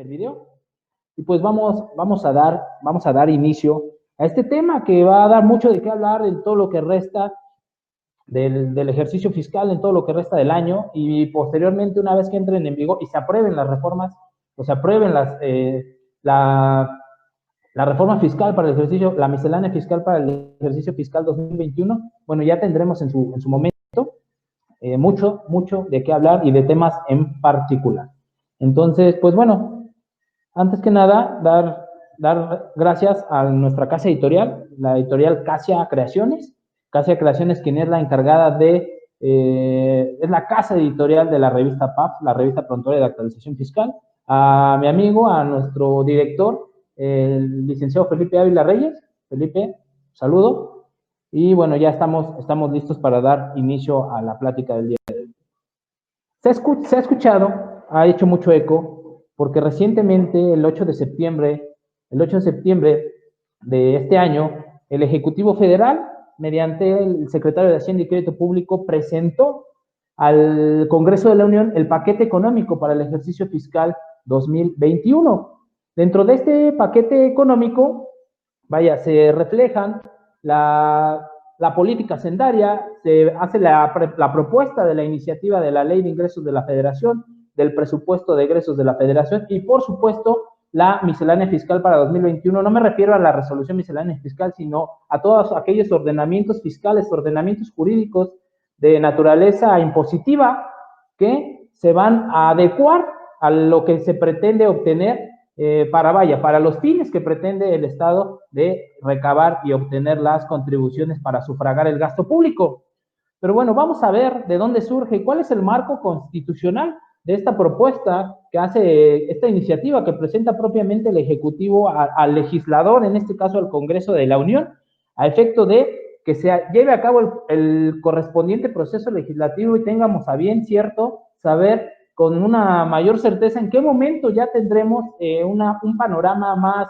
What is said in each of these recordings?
el video. Y pues vamos a dar inicio a este tema que va a dar mucho de qué hablar en todo lo que resta del ejercicio fiscal, en todo lo que resta del año, y posteriormente, una vez que entren en vigor y se aprueben las reformas, o se aprueben la reforma fiscal para el ejercicio, la miscelánea fiscal para el ejercicio fiscal 2021, bueno, ya tendremos en su momento mucho de qué hablar y de temas en particular. Entonces, pues bueno, antes que nada, dar gracias a nuestra casa editorial, la editorial Casia Creaciones. Casia Creaciones, quien es la encargada es la casa editorial de la revista PAF, la revista Prontuaria de Actualización Fiscal. A mi amigo, a nuestro director, el licenciado Felipe Ávila Reyes. Felipe, saludo. Y bueno, ya estamos listos para dar inicio a la plática del día de hoy. Se ha escuchado, ha hecho mucho eco, porque recientemente, el 8 de septiembre de este año, el Ejecutivo Federal, mediante el secretario de Hacienda y Crédito Público, presentó al Congreso de la Unión el paquete económico para el ejercicio fiscal 2021. Dentro de este paquete económico, se reflejan la política hacendaria, se hace la propuesta de la iniciativa de la Ley de Ingresos de la Federación, del presupuesto de egresos de la Federación y, por supuesto, la miscelánea fiscal para 2021. No me refiero a la resolución miscelánea fiscal, sino a todos aquellos ordenamientos fiscales, ordenamientos jurídicos de naturaleza impositiva que se van a adecuar a lo que se pretende obtener para los fines que pretende el Estado de recabar y obtener las contribuciones para sufragar el gasto público. Pero bueno, vamos a ver de dónde surge, cuál es el marco constitucional de esta propuesta que hace esta iniciativa que presenta propiamente el Ejecutivo al legislador, en este caso al Congreso de la Unión, a efecto de que se lleve a cabo el correspondiente proceso legislativo y tengamos a bien saber con una mayor certeza en qué momento ya tendremos un panorama más,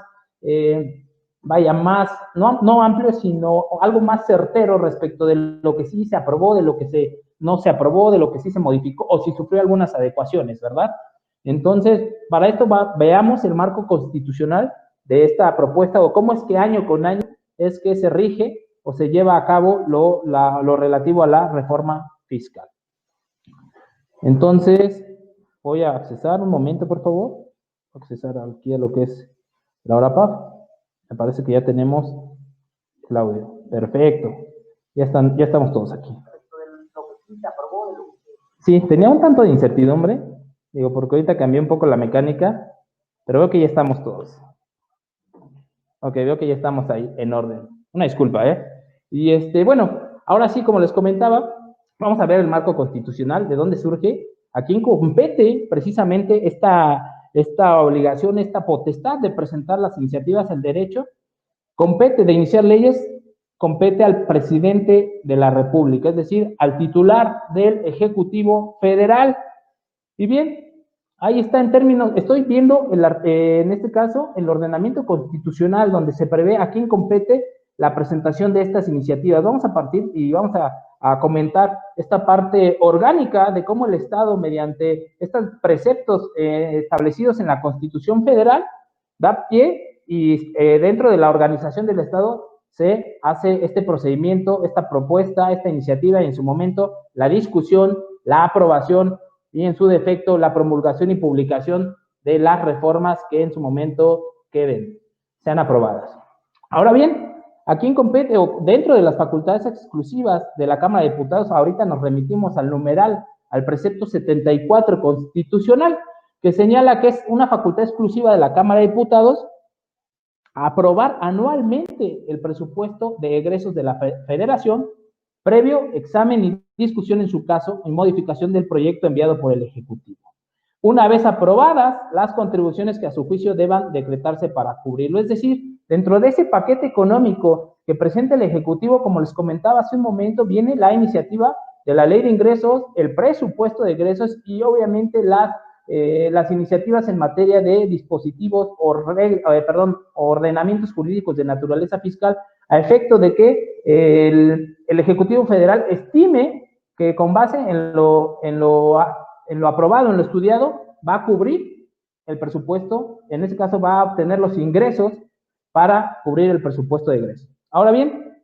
no amplio, sino algo más certero respecto de lo que sí se aprobó, de lo que no se aprobó, de lo que sí se modificó, o si sufrió algunas adecuaciones, ¿verdad? Entonces, para esto veamos el marco constitucional de esta propuesta, o cómo es que año con año es que se rige o se lleva a cabo lo relativo a la reforma fiscal. Entonces, voy a accesar un momento, por favor. Accesar aquí a lo que es la hora PAF. Me parece que ya tenemos el audio. Perfecto. Ya estamos todos aquí. Sí, tenía un tanto de incertidumbre, digo, porque ahorita cambié un poco la mecánica, pero veo que ya estamos todos. Ok, veo que ya estamos ahí en orden. Una disculpa, ¿eh? Y bueno, ahora sí, como les comentaba, vamos a ver el marco constitucional, de dónde surge, a quién compete precisamente esta obligación, esta potestad de presentar las iniciativas, el derecho, compete de iniciar leyes, compete al presidente de la República, es decir, al titular del Ejecutivo Federal. Y bien, ahí está en términos, estoy viendo en este caso el ordenamiento constitucional donde se prevé a quién compete la presentación de estas iniciativas. Vamos a partir y vamos a comentar esta parte orgánica de cómo el Estado, mediante estos preceptos establecidos en la Constitución Federal, da pie y dentro de la organización del Estado se hace este procedimiento, esta propuesta, esta iniciativa y en su momento la discusión, la aprobación y en su defecto la promulgación y publicación de las reformas que en su momento sean aprobadas. Ahora bien, ¿a quién compete? Dentro de las facultades exclusivas de la Cámara de Diputados, ahorita nos remitimos al numeral, al precepto 74 constitucional, que señala que es una facultad exclusiva de la Cámara de Diputados aprobar anualmente el presupuesto de egresos de la Federación, previo examen y discusión en su caso y modificación del proyecto enviado por el Ejecutivo. Una vez aprobadas las contribuciones que a su juicio deban decretarse para cubrirlo, es decir, dentro de ese paquete económico que presenta el Ejecutivo, como les comentaba hace un momento, viene la iniciativa de la Ley de Ingresos, el presupuesto de egresos y obviamente las iniciativas en materia de dispositivos ordenamientos jurídicos de naturaleza fiscal, a efecto de que el Ejecutivo Federal estime que con base en lo aprobado, en lo estudiado, va a cubrir el presupuesto, en este caso va a obtener los ingresos para cubrir el presupuesto de egreso. Ahora bien,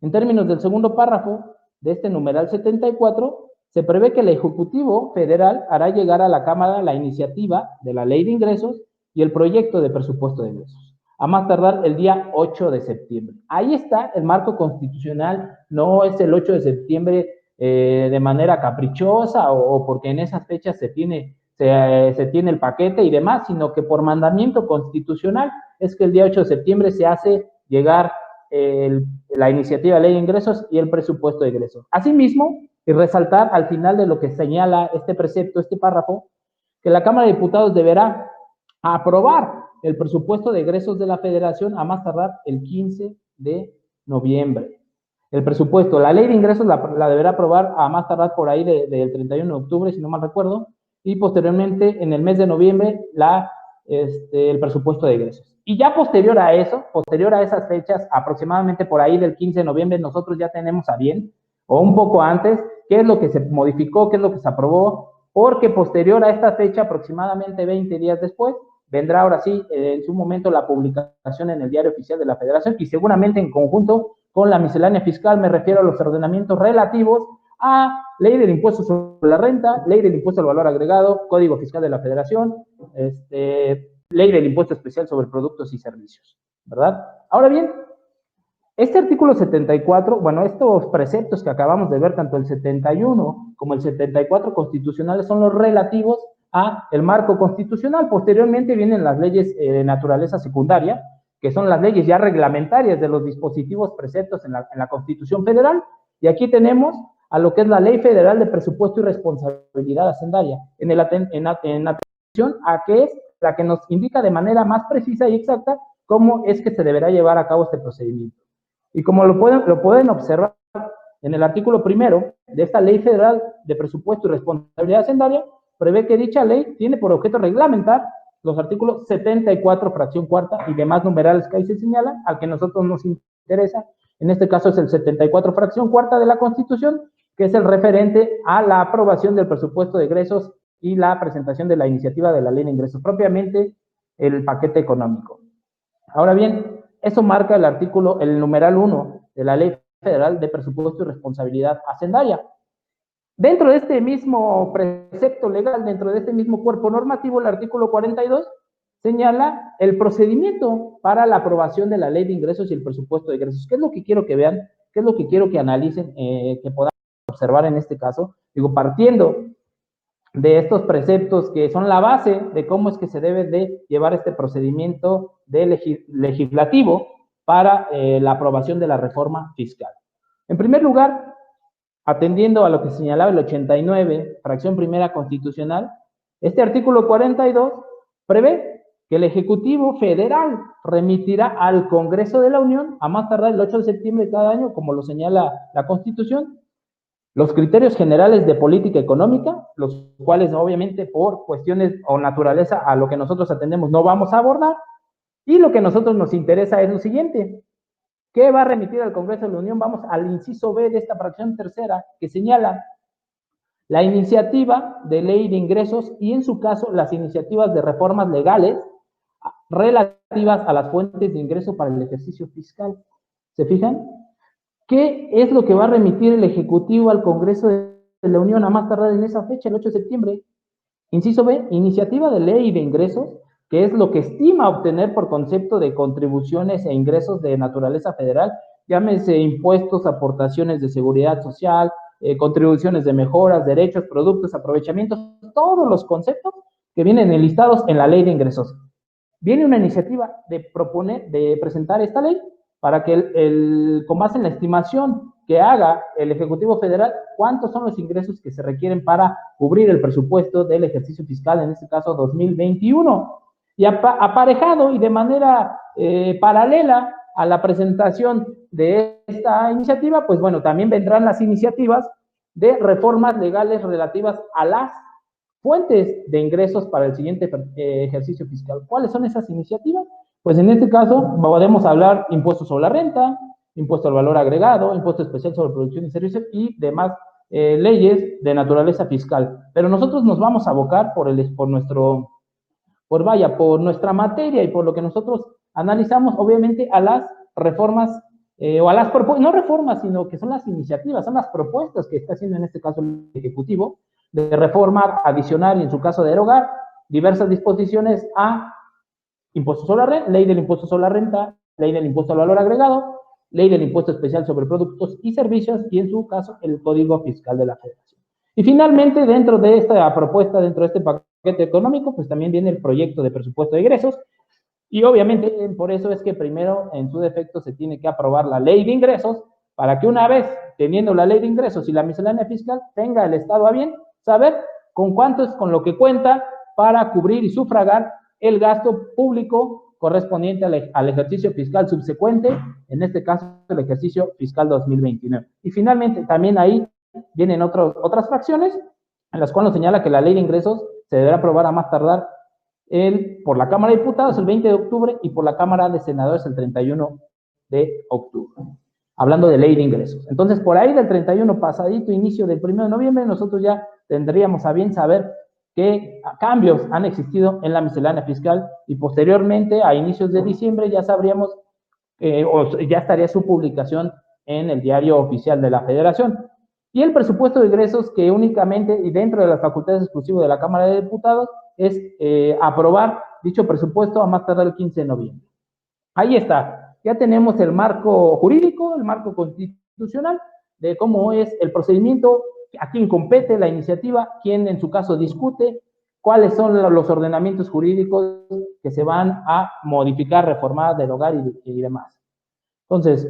en términos del segundo párrafo de este numeral 74, se prevé que el Ejecutivo Federal hará llegar a la Cámara la iniciativa de la Ley de Ingresos y el proyecto de presupuesto de ingresos, a más tardar el día 8 de septiembre. Ahí está el marco constitucional, no es el 8 de septiembre de manera caprichosa o porque en esas fechas se tiene el paquete y demás, sino que por mandamiento constitucional es que el día 8 de septiembre se hace llegar la iniciativa de ley de ingresos y el presupuesto de ingresos. Asimismo, y resaltar al final de lo que señala este precepto, este párrafo, que la Cámara de Diputados deberá aprobar el presupuesto de egresos de la Federación a más tardar el 15 de noviembre. El presupuesto, la ley de ingresos la deberá aprobar a más tardar por ahí del 31 de octubre, si no mal recuerdo, y posteriormente en el mes de noviembre el presupuesto de egresos. Y ya posterior a eso, posterior a esas fechas, aproximadamente por ahí del 15 de noviembre, nosotros ya tenemos a bien, o un poco antes, qué es lo que se modificó, qué es lo que se aprobó, porque posterior a esta fecha, aproximadamente 20 días después, vendrá ahora sí, en su momento, la publicación en el Diario Oficial de la Federación, y seguramente en conjunto con la miscelánea fiscal, me refiero a los ordenamientos relativos a ley del impuesto sobre la renta, ley del impuesto al valor agregado, Código Fiscal de la Federación, ley del impuesto especial sobre productos y servicios, ¿verdad? Ahora bien, este artículo 74, bueno, estos preceptos que acabamos de ver, tanto el 71 como el 74 constitucionales, son los relativos a el marco constitucional. Posteriormente vienen las leyes de naturaleza secundaria, que son las leyes ya reglamentarias de los dispositivos preceptos en la Constitución Federal, y aquí tenemos a lo que es la Ley Federal de Presupuesto y Responsabilidad Hacendaria, en atención a que es la que nos indica de manera más precisa y exacta cómo es que se deberá llevar a cabo este procedimiento. Y como lo pueden observar en el artículo primero de esta Ley Federal de Presupuesto y Responsabilidad Hacendaria, prevé que dicha ley tiene por objeto reglamentar los artículos 74, fracción cuarta y demás numerales que ahí se señalan, al que a nosotros nos interesa. En este caso es el 74, fracción cuarta de la Constitución, que es el referente a la aprobación del presupuesto de egresos y la presentación de la iniciativa de la ley de ingresos, propiamente el paquete económico. Ahora bien, eso marca el numeral 1 de la Ley Federal de Presupuesto y Responsabilidad Hacendaria. Dentro de este mismo precepto legal, dentro de este mismo cuerpo normativo, el artículo 42 señala el procedimiento para la aprobación de la Ley de Ingresos y el presupuesto de egresos. ¿Qué es lo que quiero que vean? ¿Qué es lo que quiero que analicen, que podamos observar en este caso? Digo, partiendo de estos preceptos que son la base de cómo es que se debe de llevar este procedimiento legislativo para la aprobación de la reforma fiscal. En primer lugar, atendiendo a lo que señalaba el 89, fracción primera constitucional, este artículo 42 prevé que el Ejecutivo Federal remitirá al Congreso de la Unión, a más tardar el 8 de septiembre de cada año, como lo señala la Constitución, los criterios generales de política económica, los cuales obviamente por cuestiones o naturaleza a lo que nosotros atendemos no vamos a abordar, y lo que a nosotros nos interesa es lo siguiente: ¿qué va a remitir al Congreso de la Unión? Vamos al inciso B de esta fracción tercera, que señala la iniciativa de ley de ingresos y, en su caso, las iniciativas de reformas legales relativas a las fuentes de ingreso para el ejercicio fiscal. ¿Se fijan? ¿Qué es lo que va a remitir el Ejecutivo al Congreso de la Unión a más tardar en esa fecha, el 8 de septiembre? Inciso B, iniciativa de ley de ingresos, que es lo que estima obtener por concepto de contribuciones e ingresos de naturaleza federal, llámese impuestos, aportaciones de seguridad social, contribuciones de mejoras, derechos, productos, aprovechamientos, todos los conceptos que vienen enlistados en la ley de ingresos. Viene una iniciativa de presentar esta ley para que con base en la estimación que haga el Ejecutivo Federal, cuántos son los ingresos que se requieren para cubrir el presupuesto del ejercicio fiscal, en este caso 2021. Y aparejado y de manera paralela a la presentación de esta iniciativa, pues bueno, también vendrán las iniciativas de reformas legales relativas a las fuentes de ingresos para el siguiente ejercicio fiscal. ¿Cuáles son esas iniciativas? Pues en este caso podemos hablar impuestos sobre la renta, impuesto al valor agregado, impuesto especial sobre producción y servicios y demás leyes de naturaleza fiscal. Pero nosotros nos vamos a abocar por por vaya, por nuestra materia y por lo que nosotros analizamos, obviamente, a las reformas, o a las propuestas, no reformas, sino que son las iniciativas, son las propuestas que está haciendo en este caso el Ejecutivo, de reformar, adicionar y en su caso derogar diversas disposiciones a impuesto sobre la renta, ley del impuesto sobre la renta, ley del impuesto al valor agregado, ley del impuesto especial sobre productos y servicios y en su caso el Código Fiscal de la Federación. Y finalmente, dentro de esta propuesta, dentro de este paquete económico, pues también viene el proyecto de presupuesto de egresos y obviamente por eso es que primero en su defecto se tiene que aprobar la ley de ingresos para que una vez teniendo la ley de ingresos y la miscelánea fiscal tenga el Estado a bien saber con cuánto es con lo que cuenta para cubrir y sufragar el gasto público correspondiente al ejercicio fiscal subsecuente, en este caso el ejercicio fiscal 2029. Y finalmente también ahí vienen otras fracciones en las cuales nos señala que la ley de ingresos se deberá aprobar a más tardar por la Cámara de Diputados el 20 de octubre y por la Cámara de Senadores el 31 de octubre. Hablando de ley de ingresos. Entonces, por ahí del 31 pasadito, inicio del 1 de noviembre, nosotros ya tendríamos a bien saber qué cambios han existido en la miscelánea fiscal y posteriormente, a inicios de diciembre, ya sabríamos, o ya estaría su publicación en el diario oficial de la Federación. Y el presupuesto de ingresos que únicamente y dentro de las facultades exclusivas de la Cámara de Diputados es aprobar dicho presupuesto a más tardar el 15 de noviembre. Ahí está, ya tenemos el marco jurídico, el marco constitucional de cómo es el procedimiento, a quién compete la iniciativa, quién en su caso discute, cuáles son los ordenamientos jurídicos que se van a modificar, reformar, derogar y demás. Entonces,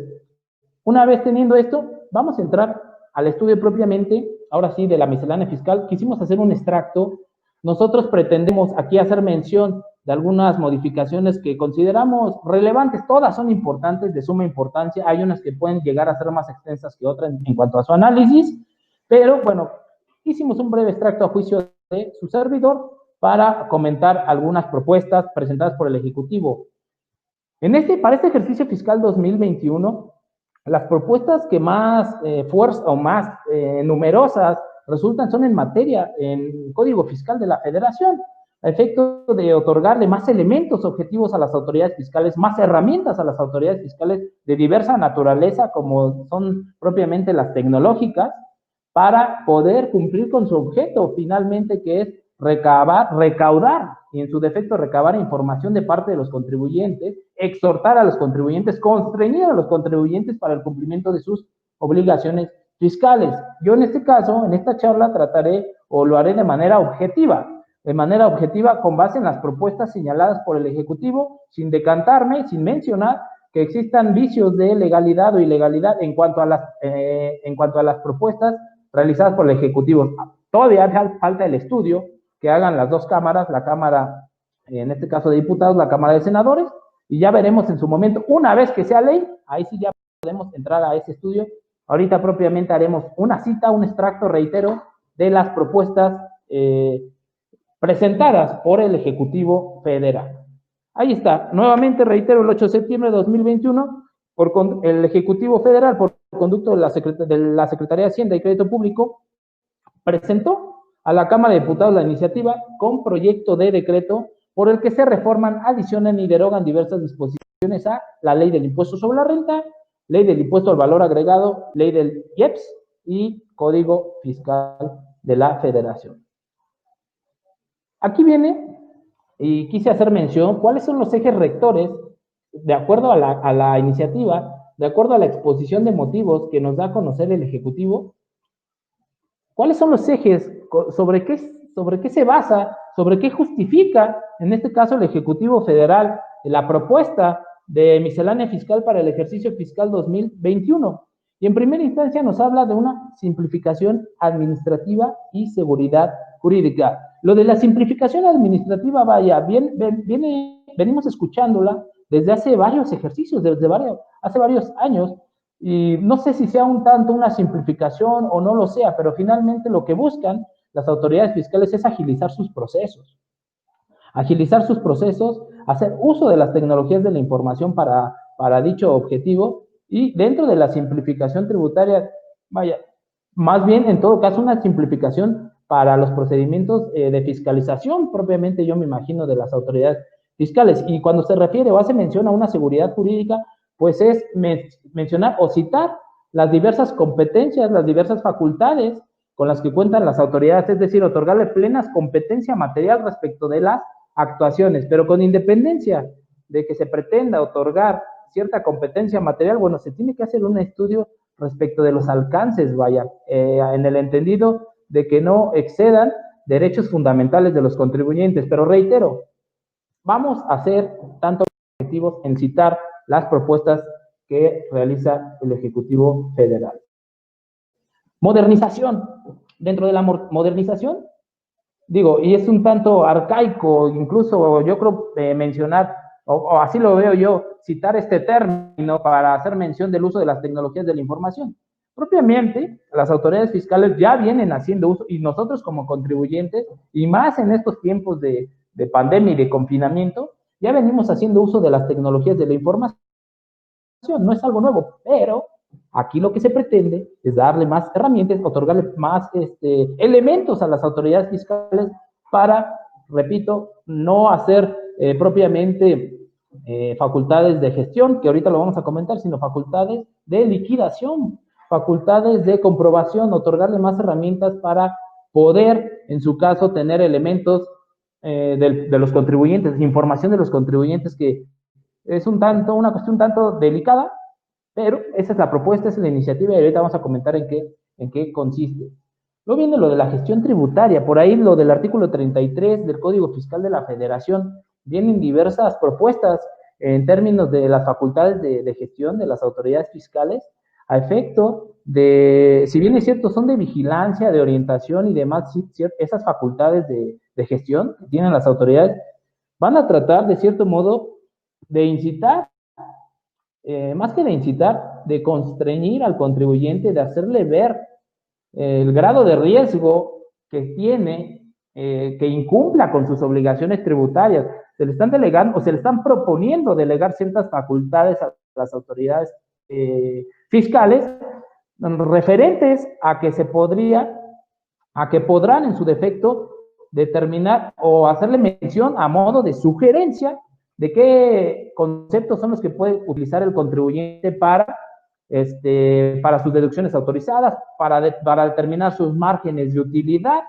una vez teniendo esto, vamos a entrar al estudio propiamente, ahora sí, de la miscelánea fiscal. Quisimos hacer un extracto. Nosotros pretendemos aquí hacer mención de algunas modificaciones que consideramos relevantes. Todas son importantes, de suma importancia. Hay unas que pueden llegar a ser más extensas que otras en cuanto a su análisis, pero bueno, hicimos un breve extracto a juicio de su servidor para comentar algunas propuestas presentadas por el Ejecutivo. Para este ejercicio fiscal 2021, las propuestas que más fuerza o más numerosas resultan son en materia, en Código Fiscal de la Federación, a efecto de otorgarle más elementos objetivos a las autoridades fiscales, más herramientas a las autoridades fiscales de diversa naturaleza, como son propiamente las tecnológicas, para poder cumplir con su objeto finalmente, que es recaudar, y en su defecto recabar información de parte de los contribuyentes, exhortar a los contribuyentes, constreñir a los contribuyentes para el cumplimiento de sus obligaciones fiscales. Yo en este caso, en esta charla, trataré o lo haré de manera objetiva con base en las propuestas señaladas por el Ejecutivo, sin decantarme, sin mencionar que existan vicios de legalidad o ilegalidad en cuanto a las propuestas realizadas por el Ejecutivo. Todavía falta el estudio que hagan las dos cámaras, la Cámara, en este caso de Diputados, la Cámara de Senadores, y ya veremos en su momento, una vez que sea ley, ahí sí ya podemos entrar a ese estudio. Ahorita propiamente haremos una cita, un extracto, reitero, de las propuestas presentadas por el Ejecutivo Federal. Ahí está, nuevamente reitero, el 8 de septiembre de 2021, el Ejecutivo Federal, por conducto de la Secretaría de Hacienda y Crédito Público, presentó a la Cámara de Diputados la iniciativa con proyecto de decreto por el que se reforman, adicionan y derogan diversas disposiciones a la Ley del Impuesto sobre la Renta, Ley del Impuesto al Valor Agregado, Ley del IEPS y Código Fiscal de la Federación. Aquí viene, y quise hacer mención, cuáles son los ejes rectores, de acuerdo a la iniciativa, de acuerdo a la exposición de motivos que nos da a conocer el Ejecutivo. ¿Cuáles son los ejes? ¿Sobre qué se basa? ¿Sobre qué justifica, en este caso, el Ejecutivo Federal, la propuesta de miscelánea fiscal para el ejercicio fiscal 2021? Y en primera instancia nos habla de una simplificación administrativa y seguridad jurídica. Lo de la simplificación administrativa, vaya, venimos escuchándola desde hace varios ejercicios, hace varios años, y no sé si sea un tanto una simplificación o no lo sea, pero finalmente lo que buscan las autoridades fiscales es agilizar sus procesos, hacer uso de las tecnologías de la información para dicho objetivo, y dentro de la simplificación tributaria, vaya, más bien en todo caso una simplificación para los procedimientos de fiscalización, propiamente yo me imagino, de las autoridades fiscales. Y cuando se refiere o hace mención a una seguridad jurídica, pues es mencionar o citar las diversas competencias, las diversas facultades con las que cuentan las autoridades, es decir, otorgarle plenas competencia material respecto de las actuaciones, pero con independencia de que se pretenda otorgar cierta competencia material, bueno, se tiene que hacer un estudio respecto de los alcances, vaya, en el entendido de que no excedan derechos fundamentales de los contribuyentes, pero reitero, vamos a ser tanto objetivos en citar las propuestas que realiza el Ejecutivo Federal. Modernización. Dentro de la modernización, digo, y es un tanto arcaico, incluso yo creo mencionar, o así lo veo yo, citar este término para hacer mención del uso de las tecnologías de la información. Propiamente, las autoridades fiscales ya vienen haciendo uso, y nosotros como contribuyentes, y más en estos tiempos de pandemia y de confinamiento, ya venimos haciendo uso de las tecnologías de la información. No es algo nuevo, pero aquí lo que se pretende es darle más herramientas, otorgarle más elementos a las autoridades fiscales para, repito, no hacer propiamente facultades de gestión, que ahorita lo vamos a comentar, sino facultades de liquidación, facultades de comprobación, otorgarle más herramientas para poder, en su caso, tener elementos de los contribuyentes, información de los contribuyentes, que es una cuestión un tanto delicada, pero esa es la propuesta, esa es la iniciativa, y ahorita vamos a comentar en qué consiste. Luego viene lo de la gestión tributaria, por ahí lo del artículo 33 del Código Fiscal de la Federación, vienen diversas propuestas en términos de las facultades de gestión de las autoridades fiscales, a efecto de, si bien es cierto, son de vigilancia, de orientación y demás, esas facultades de gestión que tienen las autoridades, van a tratar de cierto modo de incitar, más que de incitar, de constreñir al contribuyente, de hacerle ver el grado de riesgo que tiene, que incumpla con sus obligaciones tributarias. Se le están delegando o se le están proponiendo delegar ciertas facultades a las autoridades fiscales referentes a que podrán en su defecto determinar o hacerle mención a modo de sugerencia de qué conceptos son los que puede utilizar el contribuyente para sus deducciones autorizadas, para determinar sus márgenes de utilidad,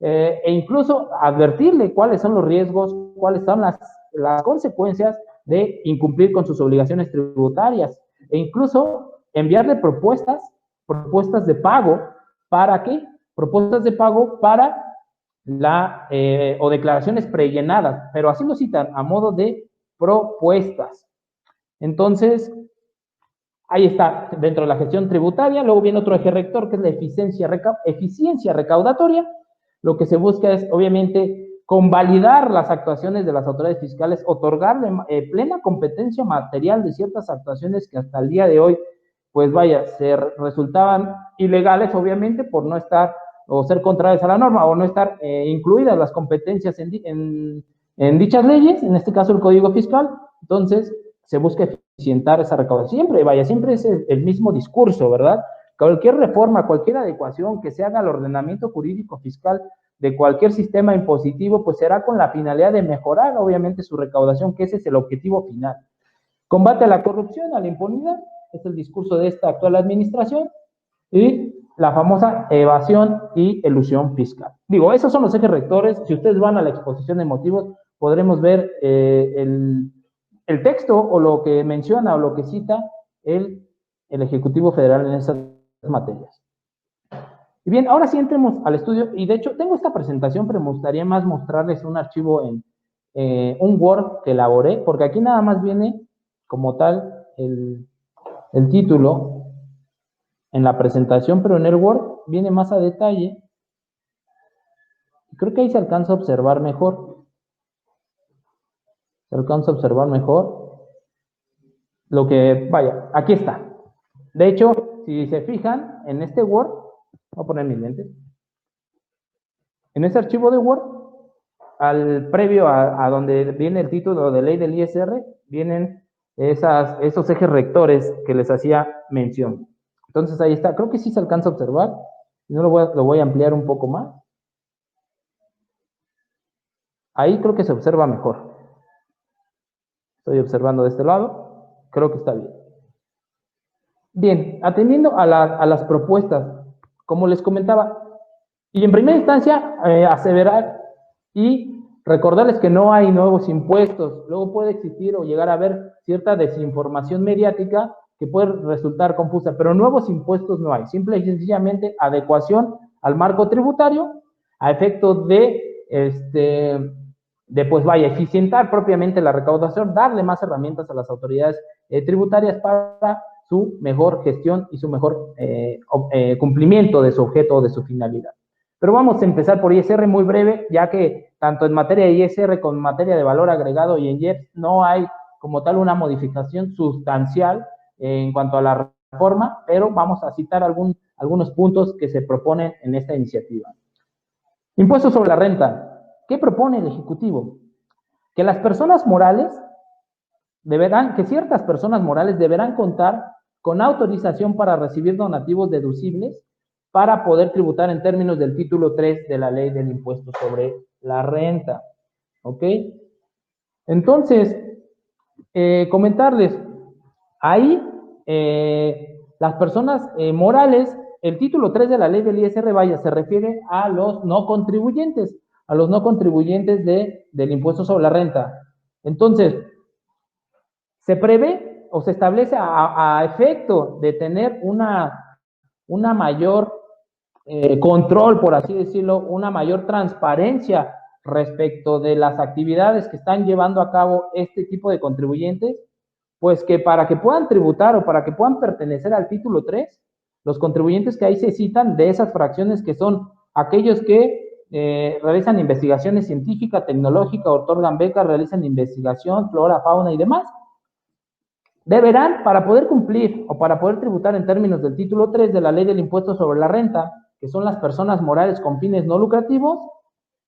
e incluso advertirle cuáles son los riesgos, cuáles son las consecuencias de incumplir con sus obligaciones tributarias, e incluso enviarle propuestas de pago. ¿Para qué? Propuestas de pago para o declaraciones prellenadas, pero así lo citan, a modo de propuestas. Entonces, ahí está, dentro de la gestión tributaria. Luego viene otro eje rector, que es la eficiencia recaudatoria. Lo que se busca es, obviamente, convalidar las actuaciones de las autoridades fiscales, otorgarle plena competencia material de ciertas actuaciones que hasta el día de hoy, pues vaya, se resultaban ilegales, obviamente, por no estar o ser contrarias a la norma, o no estar incluidas las competencias en dichas leyes, en este caso el Código Fiscal. Entonces, se busca eficientar esa recaudación. Siempre es el mismo discurso, ¿verdad? Cualquier reforma, cualquier adecuación que se haga al ordenamiento jurídico fiscal de cualquier sistema impositivo, pues será con la finalidad de mejorar, obviamente, su recaudación, que ese es el objetivo final. Combate a la corrupción, a la impunidad, es el discurso de esta actual administración, y la famosa evasión y elusión fiscal. Digo, esos son los ejes rectores. Si ustedes van a la exposición de motivos, podremos ver el texto o lo que menciona o lo que cita el Ejecutivo Federal en esas materias. Y bien, ahora sí entremos al estudio, y de hecho tengo esta presentación, pero me gustaría más mostrarles un archivo en un Word que elaboré, porque aquí nada más viene como tal el título en la presentación, pero en el Word viene más a detalle. Creo que ahí se alcanza a observar mejor. Se alcanza a observar mejor lo que, vaya, aquí está. De hecho, si se fijan en este Word, voy a poner mis lentes. En este archivo de Word, previo a donde viene el título de ley del ISR, vienen esos ejes rectores que les hacía mención. Entonces ahí está, creo que sí se alcanza a observar. No lo voy a ampliar un poco más. Ahí creo que se observa mejor. Estoy observando de este lado. Creo que está bien. Bien, atendiendo a las propuestas, como les comentaba, y en primera instancia, aseverar y recordarles que no hay nuevos impuestos. Luego puede existir o llegar a haber cierta desinformación mediática que puede resultar confusa, pero nuevos impuestos no hay. Simple y sencillamente adecuación al marco tributario a efecto de pues vaya, eficientar propiamente la recaudación, darle más herramientas a las autoridades tributarias para su mejor gestión y su mejor cumplimiento de su objeto o de su finalidad. Pero vamos a empezar por ISR muy breve, ya que tanto en materia de ISR como en materia de valor agregado y en IEPS no hay como tal una modificación sustancial en cuanto a la reforma, pero vamos a citar algunos puntos que se proponen en esta iniciativa. Impuesto sobre la renta. ¿Qué propone el Ejecutivo? Que las personas morales que ciertas personas morales deberán contar con autorización para recibir donativos deducibles para poder tributar en términos del título 3 de la ley del impuesto sobre la renta. ¿Ok? Entonces, comentarles, ahí las personas morales, el título 3 de la ley del ISR, vaya, se refiere a los no contribuyentes, del impuesto sobre la renta. Entonces, se prevé o se establece a efecto de tener una mayor control, por así decirlo, una mayor transparencia respecto de las actividades que están llevando a cabo este tipo de contribuyentes, pues que para que puedan tributar o para que puedan pertenecer al título 3, los contribuyentes que ahí se citan de esas fracciones que son aquellos que realizan investigaciones científicas, tecnológicas, otorgan becas, realizan investigación, flora, fauna y demás, deberán, para poder cumplir o para poder tributar en términos del título 3 de la ley del impuesto sobre la renta, que son las personas morales con fines no lucrativos,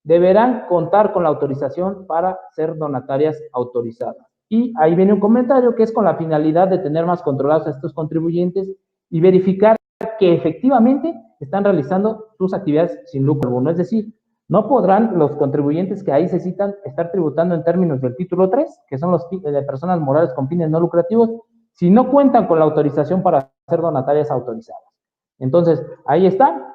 deberán contar con la autorización para ser donatarias autorizadas. Y ahí viene un comentario que es con la finalidad de tener más controlados a estos contribuyentes y verificar que efectivamente están realizando sus actividades sin lucro alguno. Es decir, no podrán los contribuyentes que ahí se citan estar tributando en términos del título 3, que son los de personas morales con fines no lucrativos, si no cuentan con la autorización para ser donatarias autorizadas. Entonces, ahí está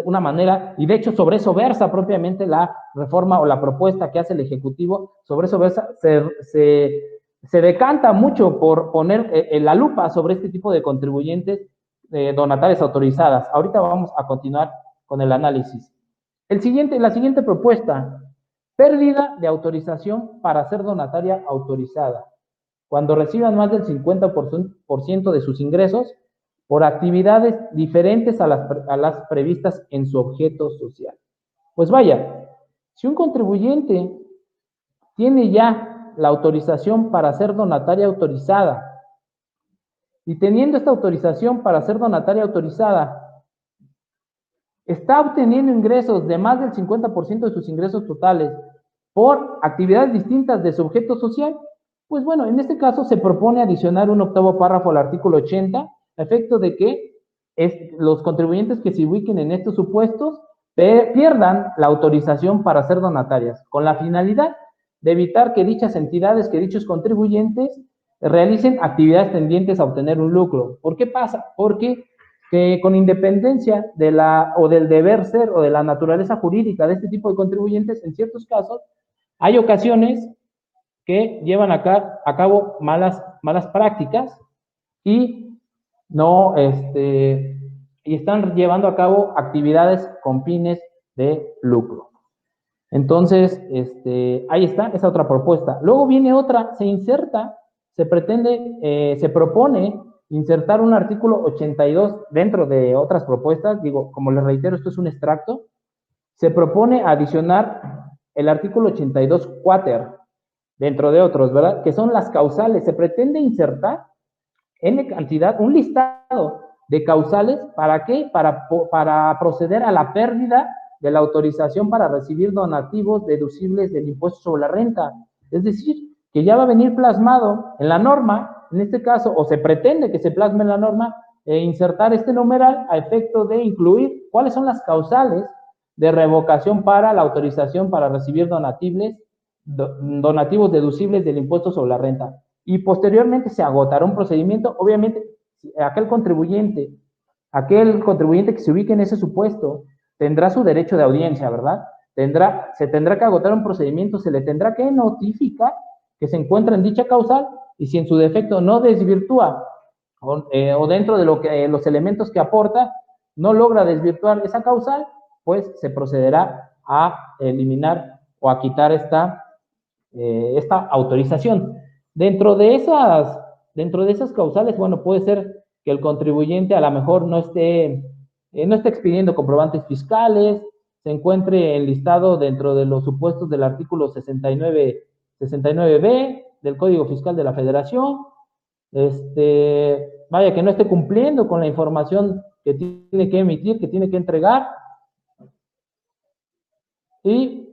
una manera, y de hecho sobre eso versa propiamente la reforma o la propuesta que hace el Ejecutivo, sobre eso versa, se decanta mucho por poner la lupa sobre este tipo de contribuyentes donatarias autorizadas. Ahorita vamos a continuar con el análisis. La siguiente propuesta, pérdida de autorización para ser donataria autorizada. Cuando reciban más del 50% de sus ingresos por actividades diferentes a las previstas en su objeto social. Pues vaya, si un contribuyente tiene ya la autorización para ser donataria autorizada y teniendo esta autorización para ser donataria autorizada, está obteniendo ingresos de más del 50% de sus ingresos totales por actividades distintas de su objeto social, pues bueno, en este caso se propone adicionar un octavo párrafo al artículo 80, a efecto de que los contribuyentes que se ubiquen en estos supuestos pierdan la autorización para ser donatarias, con la finalidad de evitar que dichas entidades, que dichos contribuyentes realicen actividades tendientes a obtener un lucro. ¿Por qué pasa? Porque con independencia del deber ser o de la naturaleza jurídica de este tipo de contribuyentes, en ciertos casos, hay ocasiones que llevan a cabo malas prácticas y no, y están llevando a cabo actividades con fines de lucro. Entonces, ahí está, esa otra propuesta. Luego viene otra, se propone insertar un artículo 82 dentro de otras propuestas. Digo, como les reitero, esto es un extracto. Se propone adicionar el artículo 82 quater, dentro de otros, ¿verdad? Que son las causales. Se pretende insertar N cantidad, un listado de causales, ¿para qué? Para proceder a la pérdida de la autorización para recibir donativos deducibles del impuesto sobre la renta. Es decir, que ya va a venir plasmado en la norma, en este caso, o se pretende que se plasme en la norma, insertar este numeral a efecto de incluir cuáles son las causales de revocación para la autorización para recibir donativos deducibles del impuesto sobre la renta. Y posteriormente se agotará un procedimiento. Obviamente, aquel contribuyente que se ubique en ese supuesto tendrá su derecho de audiencia, ¿verdad? Se tendrá que agotar un procedimiento, se le tendrá que notificar que se encuentra en dicha causal, y si en su defecto no desvirtúa o dentro de los elementos que aporta no logra desvirtuar esa causal, pues se procederá a eliminar o a quitar esta autorización. Dentro de esas causales, bueno, puede ser que el contribuyente a lo mejor no esté expidiendo comprobantes fiscales, se encuentre enlistado dentro de los supuestos del artículo 69B del Código Fiscal de la Federación, vaya, que no esté cumpliendo con la información que tiene que emitir, que tiene que entregar, y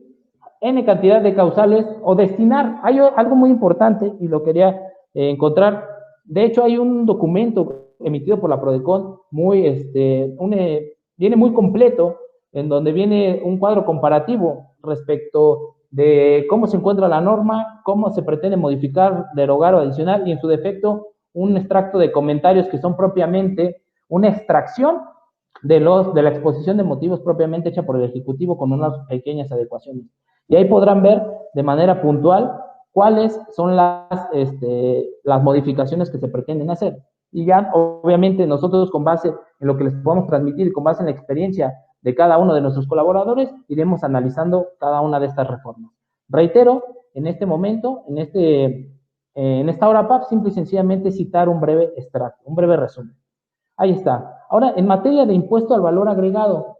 N cantidad de causales, o destinar. Hay algo muy importante y lo quería encontrar. De hecho, hay un documento emitido por la Prodecon viene muy completo, en donde viene un cuadro comparativo respecto de cómo se encuentra la norma, cómo se pretende modificar, derogar o adicionar, y en su defecto un extracto de comentarios que son propiamente una extracción de la exposición de motivos propiamente hecha por el Ejecutivo con unas pequeñas adecuaciones. Y ahí podrán ver de manera puntual cuáles son las modificaciones que se pretenden hacer. Y ya, obviamente, nosotros, con base en lo que les podemos transmitir y con base en la experiencia de cada uno de nuestros colaboradores, iremos analizando cada una de estas reformas. Reitero, en este momento, en esta hora PAP, simple y sencillamente citar un breve extracto, un breve resumen. Ahí está. Ahora, en materia de impuesto al valor agregado,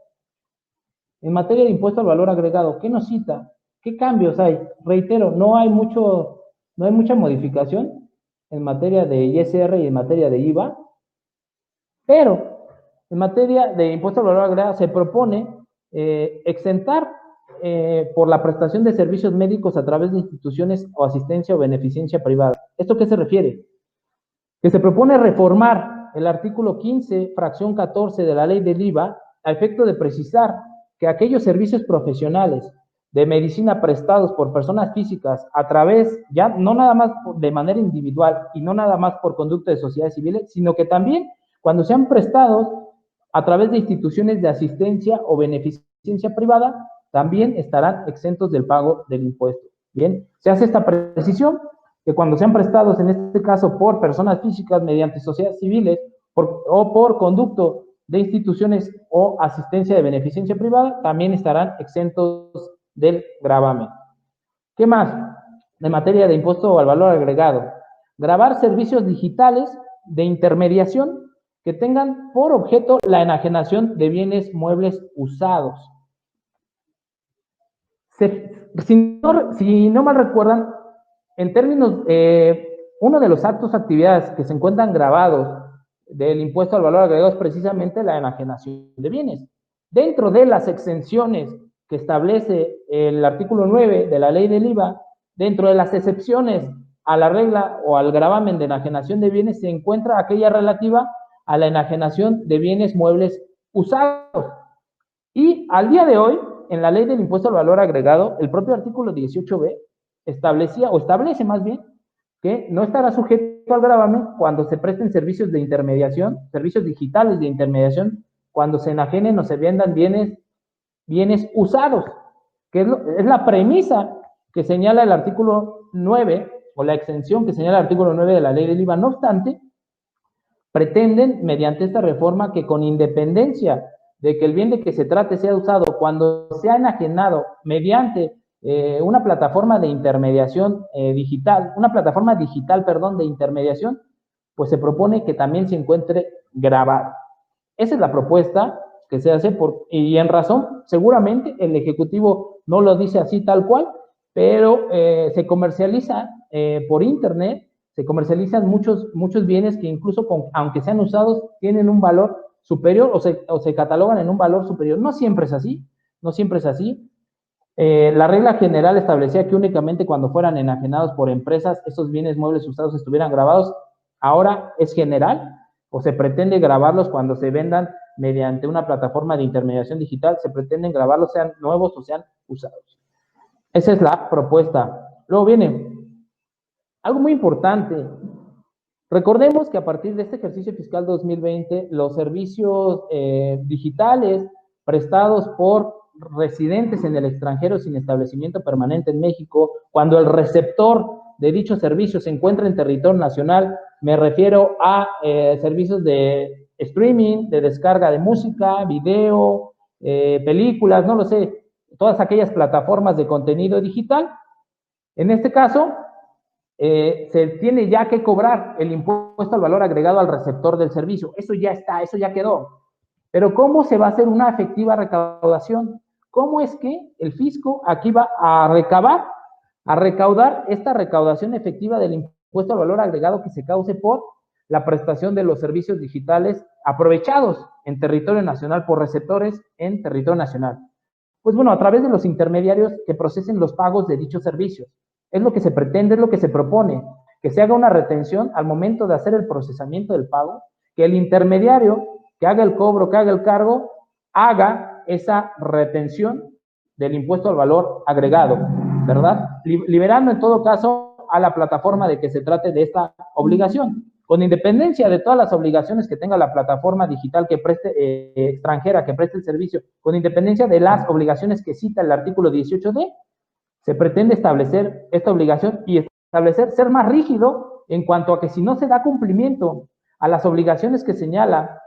¿qué nos cita? ¿Qué cambios hay? Reitero, no hay mucha modificación en materia de ISR y en materia de IVA, pero en materia de impuesto al valor agregado se propone exentar por la prestación de servicios médicos a través de instituciones o asistencia o beneficencia privada. ¿Esto qué se refiere? Que se propone reformar el artículo 15, fracción 14 de la ley del IVA, a efecto de precisar que aquellos servicios profesionales de medicina prestados por personas físicas a través, ya no nada más de manera individual y no nada más por conducta de sociedades civiles, sino que también cuando sean prestados a través de instituciones de asistencia o beneficencia privada, también estarán exentos del pago del impuesto. Bien, se hace esta precisión, que cuando sean prestados, en este caso por personas físicas mediante sociedades civiles o por conducto de instituciones o asistencia de beneficencia privada, también estarán exentos del gravamen. ¿Qué más? En materia de impuesto al valor agregado, gravar servicios digitales de intermediación que tengan por objeto la enajenación de bienes muebles usados. Si no mal recuerdan, en términos, uno de los actos o actividades que se encuentran grabados del impuesto al valor agregado es precisamente la enajenación de bienes. Dentro de las exenciones que establece el artículo 9 de la ley del IVA, dentro de las excepciones a la regla o al gravamen de enajenación de bienes, se encuentra aquella relativa a la enajenación de bienes muebles usados. Y al día de hoy, en la ley del impuesto al valor agregado, el propio artículo 18b establece más bien, que no estará sujeto al gravamen cuando se presten servicios de intermediación, servicios digitales de intermediación, cuando se enajenen o se vendan bienes usados, que es la premisa que señala el artículo 9, o la exención que señala el artículo 9 de la ley del IVA. No obstante, pretenden, mediante esta reforma, que con independencia de que el bien de que se trate sea usado, cuando sea enajenado mediante una plataforma de intermediación digital, de intermediación, pues se propone que también se encuentre grabado. Esa es la propuesta que se hace y en razón, seguramente el Ejecutivo no lo dice así tal cual, pero se comercializa por internet, se comercializan muchos bienes que incluso aunque sean usados, tienen un valor superior o se catalogan en un valor superior. No siempre es así, no siempre es así. La regla general establecía que únicamente cuando fueran enajenados por empresas, esos bienes muebles usados estuvieran grabados. Ahora es general, o se pretende grabarlos cuando se vendan mediante una plataforma de intermediación digital, se pretenden grabarlos, sean nuevos o sean usados. Esa es la propuesta. Luego viene algo muy importante. Recordemos que a partir de este ejercicio fiscal 2020, los servicios digitales prestados por residentes en el extranjero sin establecimiento permanente en México, cuando el receptor de dichos servicios se encuentra en territorio nacional, me refiero a servicios de streaming, de descarga de música, video, películas, no lo sé, todas aquellas plataformas de contenido digital. En este caso, se tiene ya que cobrar el impuesto al valor agregado al receptor del servicio. Eso ya está, eso ya quedó. Pero ¿cómo se va a hacer una efectiva recaudación? ¿Cómo es que el fisco aquí va a recaudar esta recaudación efectiva del impuesto al valor agregado que se cause por la prestación de los servicios digitales aprovechados en territorio nacional por receptores en territorio nacional? Pues bueno, a través de los intermediarios que procesen los pagos de dichos servicios. Es lo que se pretende, es lo que se propone, que se haga una retención al momento de hacer el procesamiento del pago, que el intermediario que haga el cobro, que haga el cargo, haga esa retención del impuesto al valor agregado, ¿verdad? Liberando en todo caso a la plataforma de que se trate de esta obligación, con independencia de todas las obligaciones que tenga la plataforma digital que preste, extranjera, que preste el servicio, con independencia de las obligaciones que cita el artículo 18D, se pretende establecer esta obligación y ser más rígido en cuanto a que si no se da cumplimiento a las obligaciones que señala,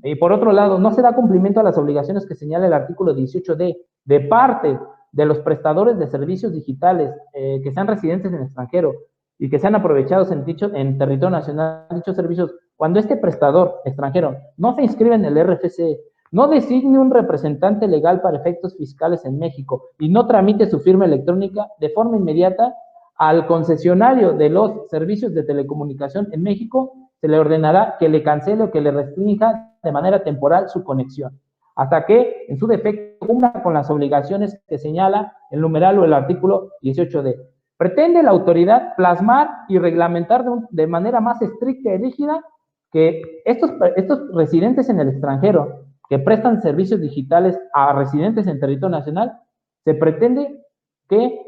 y por otro lado, no se da cumplimiento a las obligaciones que señala el artículo 18D de parte de los prestadores de servicios digitales que sean residentes en el extranjero y que sean aprovechados en territorio nacional dichos servicios, cuando este prestador extranjero no se inscribe en el RFC, no designe un representante legal para efectos fiscales en México y no tramite su firma electrónica de forma inmediata al concesionario de los servicios de telecomunicación en México, se le ordenará que le cancele o que le restrinja de manera temporal su conexión, hasta que, en su defecto, cumpla con las obligaciones que señala el numeral o el artículo 18D. Pretende la autoridad plasmar y reglamentar de manera más estricta y rígida que estos residentes en el extranjero que prestan servicios digitales a residentes en territorio nacional, se pretende que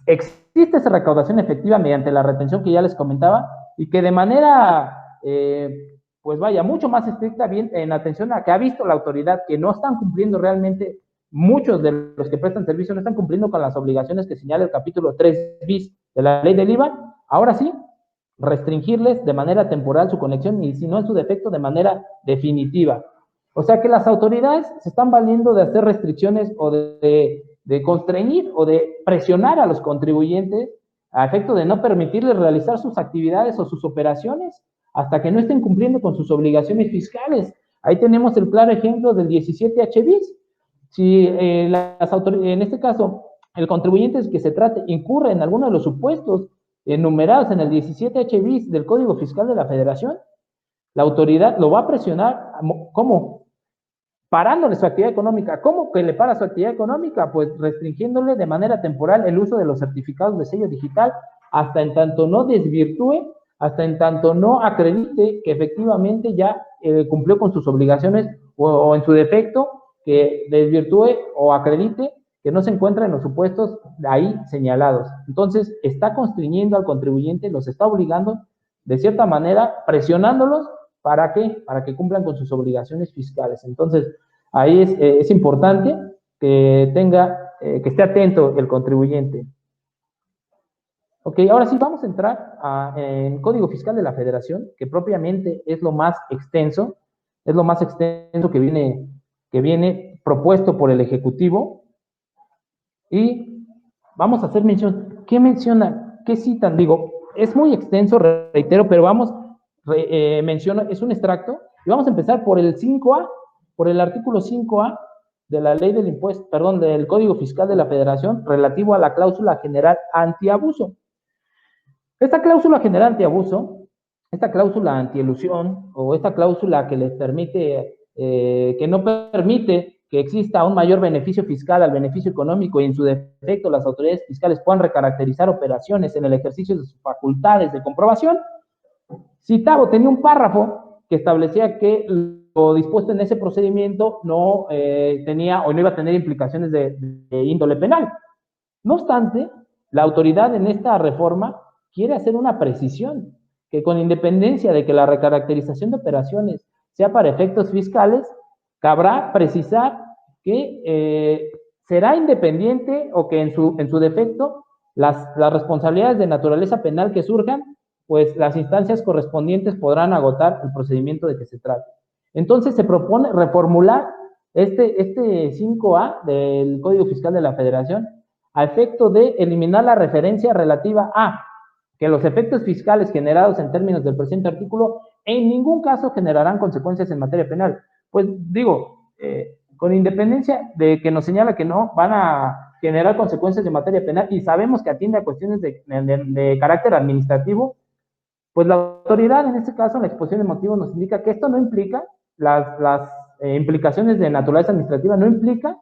existe esa recaudación efectiva mediante la retención que ya les comentaba y que de manera, pues vaya, mucho más estricta, bien en atención a que ha visto la autoridad que no están cumpliendo realmente, muchos de los que prestan servicio no están cumpliendo con las obligaciones que señala el capítulo 3 bis de la ley del IVA, ahora sí, restringirles de manera temporal su conexión y si no en su defecto de manera definitiva. O sea que las autoridades se están valiendo de hacer restricciones o de constreñir o de presionar a los contribuyentes a efecto de no permitirles realizar sus actividades o sus operaciones hasta que no estén cumpliendo con sus obligaciones fiscales. Ahí tenemos el claro ejemplo del 17H bis. Si en este caso el contribuyente que se trate incurre en alguno de los supuestos enumerados en el 17H bis del Código Fiscal de la Federación, la autoridad lo va a presionar. ¿Cómo? Parándole su actividad económica. ¿Cómo que le para su actividad económica? Pues restringiéndole de manera temporal el uso de los certificados de sello digital hasta en tanto no desvirtúe, hasta en tanto no acredite que efectivamente ya cumplió con sus obligaciones o en su defecto que desvirtúe o acredite que no se encuentra en los supuestos ahí señalados. Entonces, está constriñendo al contribuyente, los está obligando de cierta manera, presionándolos. ¿Para qué? Para que cumplan con sus obligaciones fiscales. Entonces, ahí es importante que que esté atento el contribuyente. Ok, ahora sí vamos a entrar en Código Fiscal de la Federación, que propiamente es lo más extenso que viene propuesto por el Ejecutivo. Y vamos a hacer mención. ¿Qué menciona? ¿Qué citan? Digo, es muy extenso, reitero, pero vamos, menciona, es un extracto, y vamos a empezar por el 5A, por el artículo 5A de la ley del impuesto, perdón, del Código Fiscal de la Federación, relativo a la cláusula general antiabuso. Esta cláusula general antiabuso, esta cláusula antielusión, o esta cláusula que les permite, que no permite que exista un mayor beneficio fiscal al beneficio económico y en su defecto las autoridades fiscales puedan recaracterizar operaciones en el ejercicio de sus facultades de comprobación, citaba, tenía un párrafo que establecía que dispuesto en ese procedimiento no tenía o no iba a tener implicaciones de índole penal. No obstante, la autoridad en esta reforma quiere hacer una precisión, que con independencia de que la recaracterización de operaciones sea para efectos fiscales, cabrá precisar que será independiente o que en su defecto las responsabilidades de naturaleza penal que surjan, pues las instancias correspondientes podrán agotar el procedimiento de que se trate. Entonces se propone reformular este 5A del Código Fiscal de la Federación a efecto de eliminar la referencia relativa a que los efectos fiscales generados en términos del presente artículo en ningún caso generarán consecuencias en materia penal. Pues digo, con independencia de que nos señala que no van a generar consecuencias de materia penal y sabemos que atiende a cuestiones de carácter administrativo, pues la autoridad, en este caso, en la exposición de motivos nos indica que esto no implica, las implicaciones de naturaleza administrativa no implica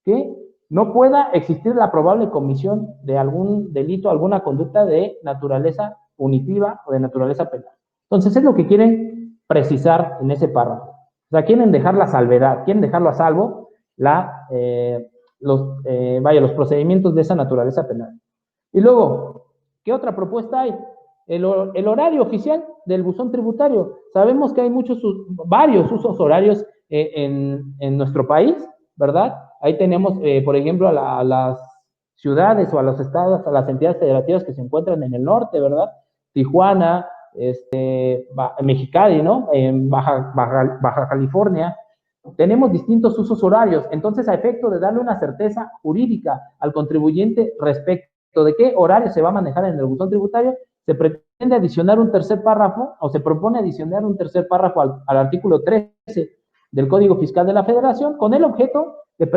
que no pueda existir la probable comisión de algún delito, alguna conducta de naturaleza punitiva o de naturaleza penal. Entonces, es lo que quieren precisar en ese párrafo. O sea, quieren dejar la salvedad, quieren dejarlo a salvo los procedimientos de esa naturaleza penal. Y luego, ¿qué otra propuesta hay? El horario oficial del buzón tributario. Sabemos que hay varios usos horarios en nuestro país, ¿verdad? Ahí tenemos, por ejemplo, a las ciudades o a los estados, a las entidades federativas que se encuentran en el norte, ¿verdad? Tijuana, Mexicali, ¿no? En Baja California. Tenemos distintos usos horarios. Entonces, a efecto de darle una certeza jurídica al contribuyente respecto de qué horario se va a manejar en el buzón tributario, se pretende adicionar un tercer párrafo, o se propone adicionar un tercer párrafo al artículo 13 del Código Fiscal de la Federación, con el objeto de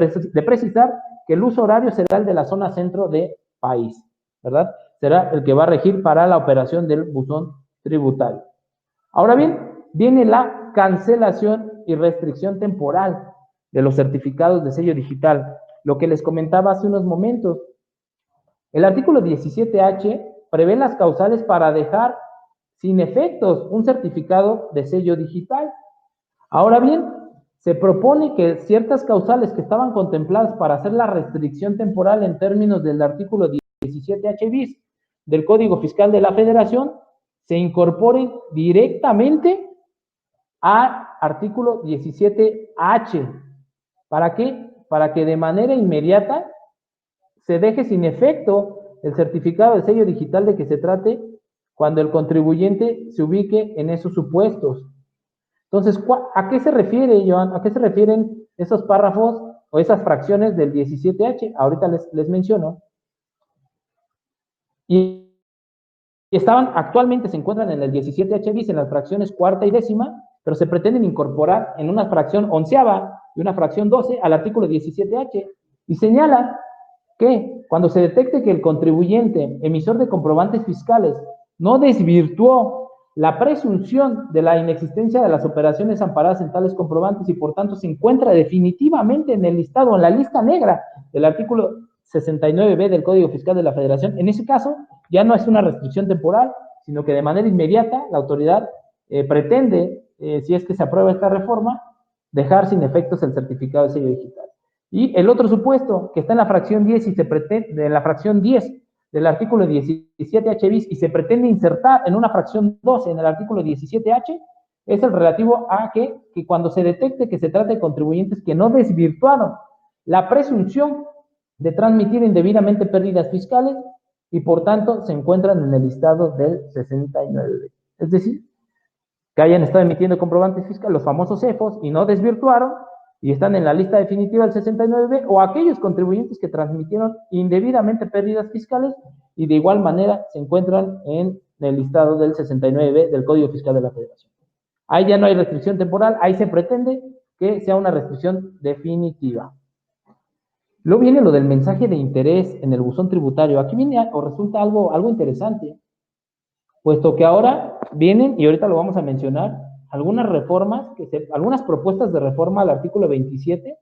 precisar que el uso horario será el de la zona centro del país, ¿verdad? Será el que va a regir para la operación del buzón tributario. Ahora bien, viene la cancelación y restricción temporal de los certificados de sello digital, lo que les comentaba hace unos momentos. El artículo 17H prevé las causales para dejar sin efectos un certificado de sello digital. Ahora bien, se propone que ciertas causales que estaban contempladas para hacer la restricción temporal en términos del artículo 17H bis del Código Fiscal de la Federación se incorporen directamente al artículo 17H. ¿Para qué? Para que de manera inmediata se deje sin efecto el certificado de sello digital de que se trate cuando el contribuyente se ubique en esos supuestos. Entonces, ¿a qué se refiere, Joan? ¿A qué se refieren esos párrafos o esas fracciones del 17H? Ahorita les menciono. Y actualmente se encuentran en el 17H bis en las fracciones cuarta y décima, pero se pretenden incorporar en una fracción onceava y una fracción 12 al artículo 17H, y señala que cuando se detecte que el contribuyente, emisor de comprobantes fiscales, no desvirtuó la presunción de la inexistencia de las operaciones amparadas en tales comprobantes y por tanto se encuentra definitivamente en el listado, en la lista negra del artículo 69b del Código Fiscal de la Federación, en ese caso ya no es una restricción temporal, sino que de manera inmediata la autoridad pretende, si es que se aprueba esta reforma, dejar sin efectos el certificado de sello digital. Y el otro supuesto, que está en la fracción 10 y se pretende, en la fracción 10 del artículo 17H bis y se pretende insertar en una fracción 12 en el artículo 17H, es el relativo a que cuando se detecte que se trata de contribuyentes que no desvirtuaron la presunción de transmitir indebidamente pérdidas fiscales y por tanto se encuentran en el listado del 69. Es decir, que hayan estado emitiendo comprobantes fiscales, los famosos CEFOS, y no desvirtuaron, y están en la lista definitiva del 69B, o aquellos contribuyentes que transmitieron indebidamente pérdidas fiscales y de igual manera se encuentran en el listado del 69B del Código Fiscal de la Federación. Ahí ya no hay restricción temporal, ahí se pretende que sea una restricción definitiva. Luego viene lo del mensaje de interés en el buzón tributario. Aquí viene o resulta algo interesante, puesto que ahora vienen, y ahorita lo vamos a mencionar, algunas reformas, algunas propuestas de reforma al artículo 27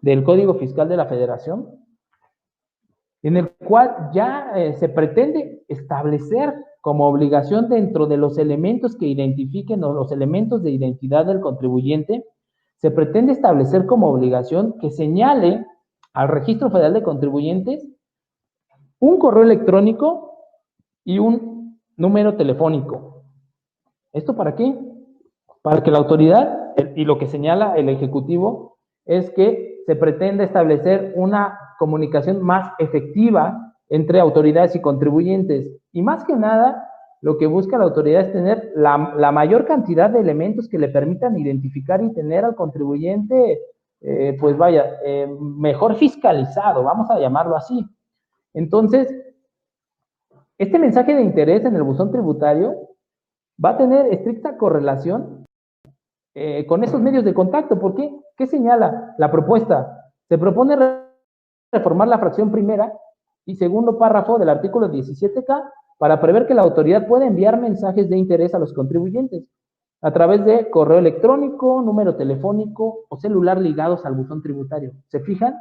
del Código Fiscal de la Federación, en el cual ya se pretende establecer como obligación dentro de los elementos que identifiquen o los elementos de identidad del contribuyente, se pretende establecer como obligación que señale al Registro Federal de Contribuyentes un correo electrónico y un número telefónico. ¿Esto para qué? Para que la autoridad, y lo que señala el Ejecutivo, es que se pretende establecer una comunicación más efectiva entre autoridades y contribuyentes. Y más que nada, lo que busca la autoridad es tener la mayor cantidad de elementos que le permitan identificar y tener al contribuyente, pues vaya, mejor fiscalizado, vamos a llamarlo así. Entonces, este mensaje de interés en el buzón tributario va a tener estricta correlación con esos medios de contacto. ¿Por qué? ¿Qué señala la propuesta? Se propone reformar la fracción primera y segundo párrafo del artículo 17K para prever que la autoridad pueda enviar mensajes de interés a los contribuyentes a través de correo electrónico, número telefónico o celular ligados al buzón tributario. ¿Se fijan?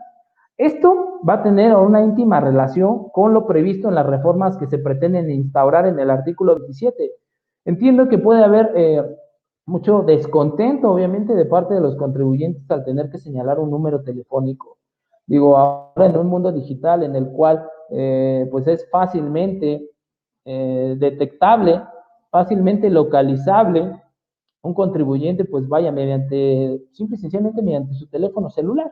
Esto va a tener una íntima relación con lo previsto en las reformas que se pretenden instaurar en el artículo 27. Entiendo que puede haber mucho descontento, obviamente, de parte de los contribuyentes al tener que señalar un número telefónico. Digo, ahora en un mundo digital en el cual pues es fácilmente detectable, fácilmente localizable, un contribuyente pues vaya mediante, simple y sencillamente mediante su teléfono celular.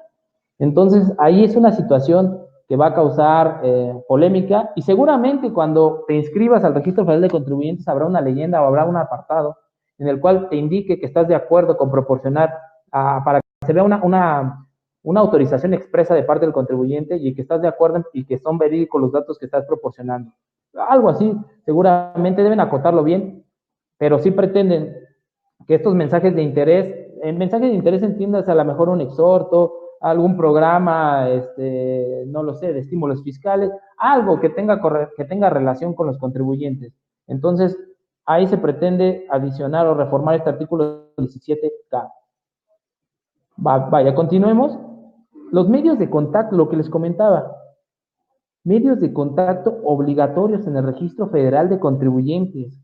Entonces, ahí es una situación que va a causar polémica y seguramente cuando te inscribas al Registro Federal de Contribuyentes habrá una leyenda o habrá un apartado en el cual te indique que estás de acuerdo con proporcionar para que se vea una autorización expresa de parte del contribuyente y que estás de acuerdo y que son verídicos los datos que estás proporcionando. Algo así, seguramente deben acotarlo bien, pero sí pretenden que estos mensajes de interés, en mensajes de interés entiendas a lo mejor un exhorto, algún programa, no lo sé, de estímulos fiscales, algo que tenga relación con los contribuyentes. Entonces, ahí se pretende adicionar o reformar este artículo 17K. Vaya, continuemos. Los medios de contacto, lo que les comentaba, medios de contacto obligatorios en el Registro Federal de Contribuyentes.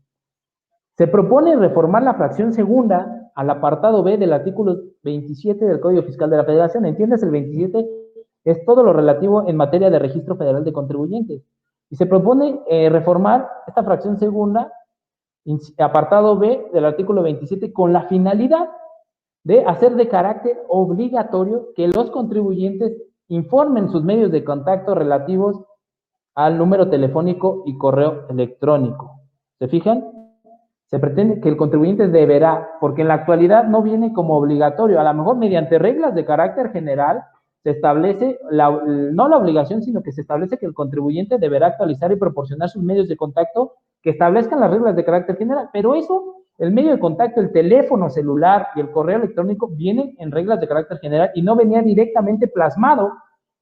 Se propone reformar la fracción segunda al apartado B del artículo 27 del Código Fiscal de la Federación. ¿Entiendes? El 27 es todo lo relativo en materia de Registro Federal de Contribuyentes. Y se propone reformar esta fracción segunda, apartado B del artículo 27, con la finalidad de hacer de carácter obligatorio que los contribuyentes informen sus medios de contacto relativos al número telefónico y correo electrónico. ¿Se fijan? Se pretende que el contribuyente deberá, porque en la actualidad no viene como obligatorio, a lo mejor mediante reglas de carácter general se establece, no la obligación, sino que se establece que el contribuyente deberá actualizar y proporcionar sus medios de contacto que establezcan las reglas de carácter general, pero eso, el medio de contacto, el teléfono celular y el correo electrónico vienen en reglas de carácter general y no venía directamente plasmado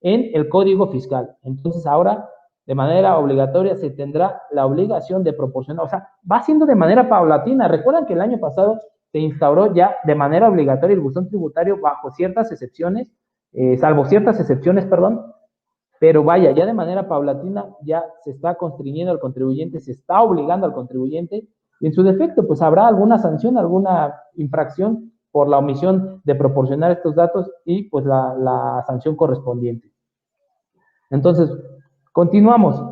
en el Código Fiscal. Entonces ahora de manera obligatoria se tendrá la obligación de proporcionar, o sea, va siendo de manera paulatina. Recuerdan que el año pasado se instauró ya de manera obligatoria el buzón tributario bajo ciertas excepciones, salvo ciertas excepciones, perdón, pero vaya, ya de manera paulatina ya se está constriñendo al contribuyente, se está obligando al contribuyente y en su defecto pues habrá alguna sanción, alguna infracción por la omisión de proporcionar estos datos y pues la sanción correspondiente. Entonces, continuamos.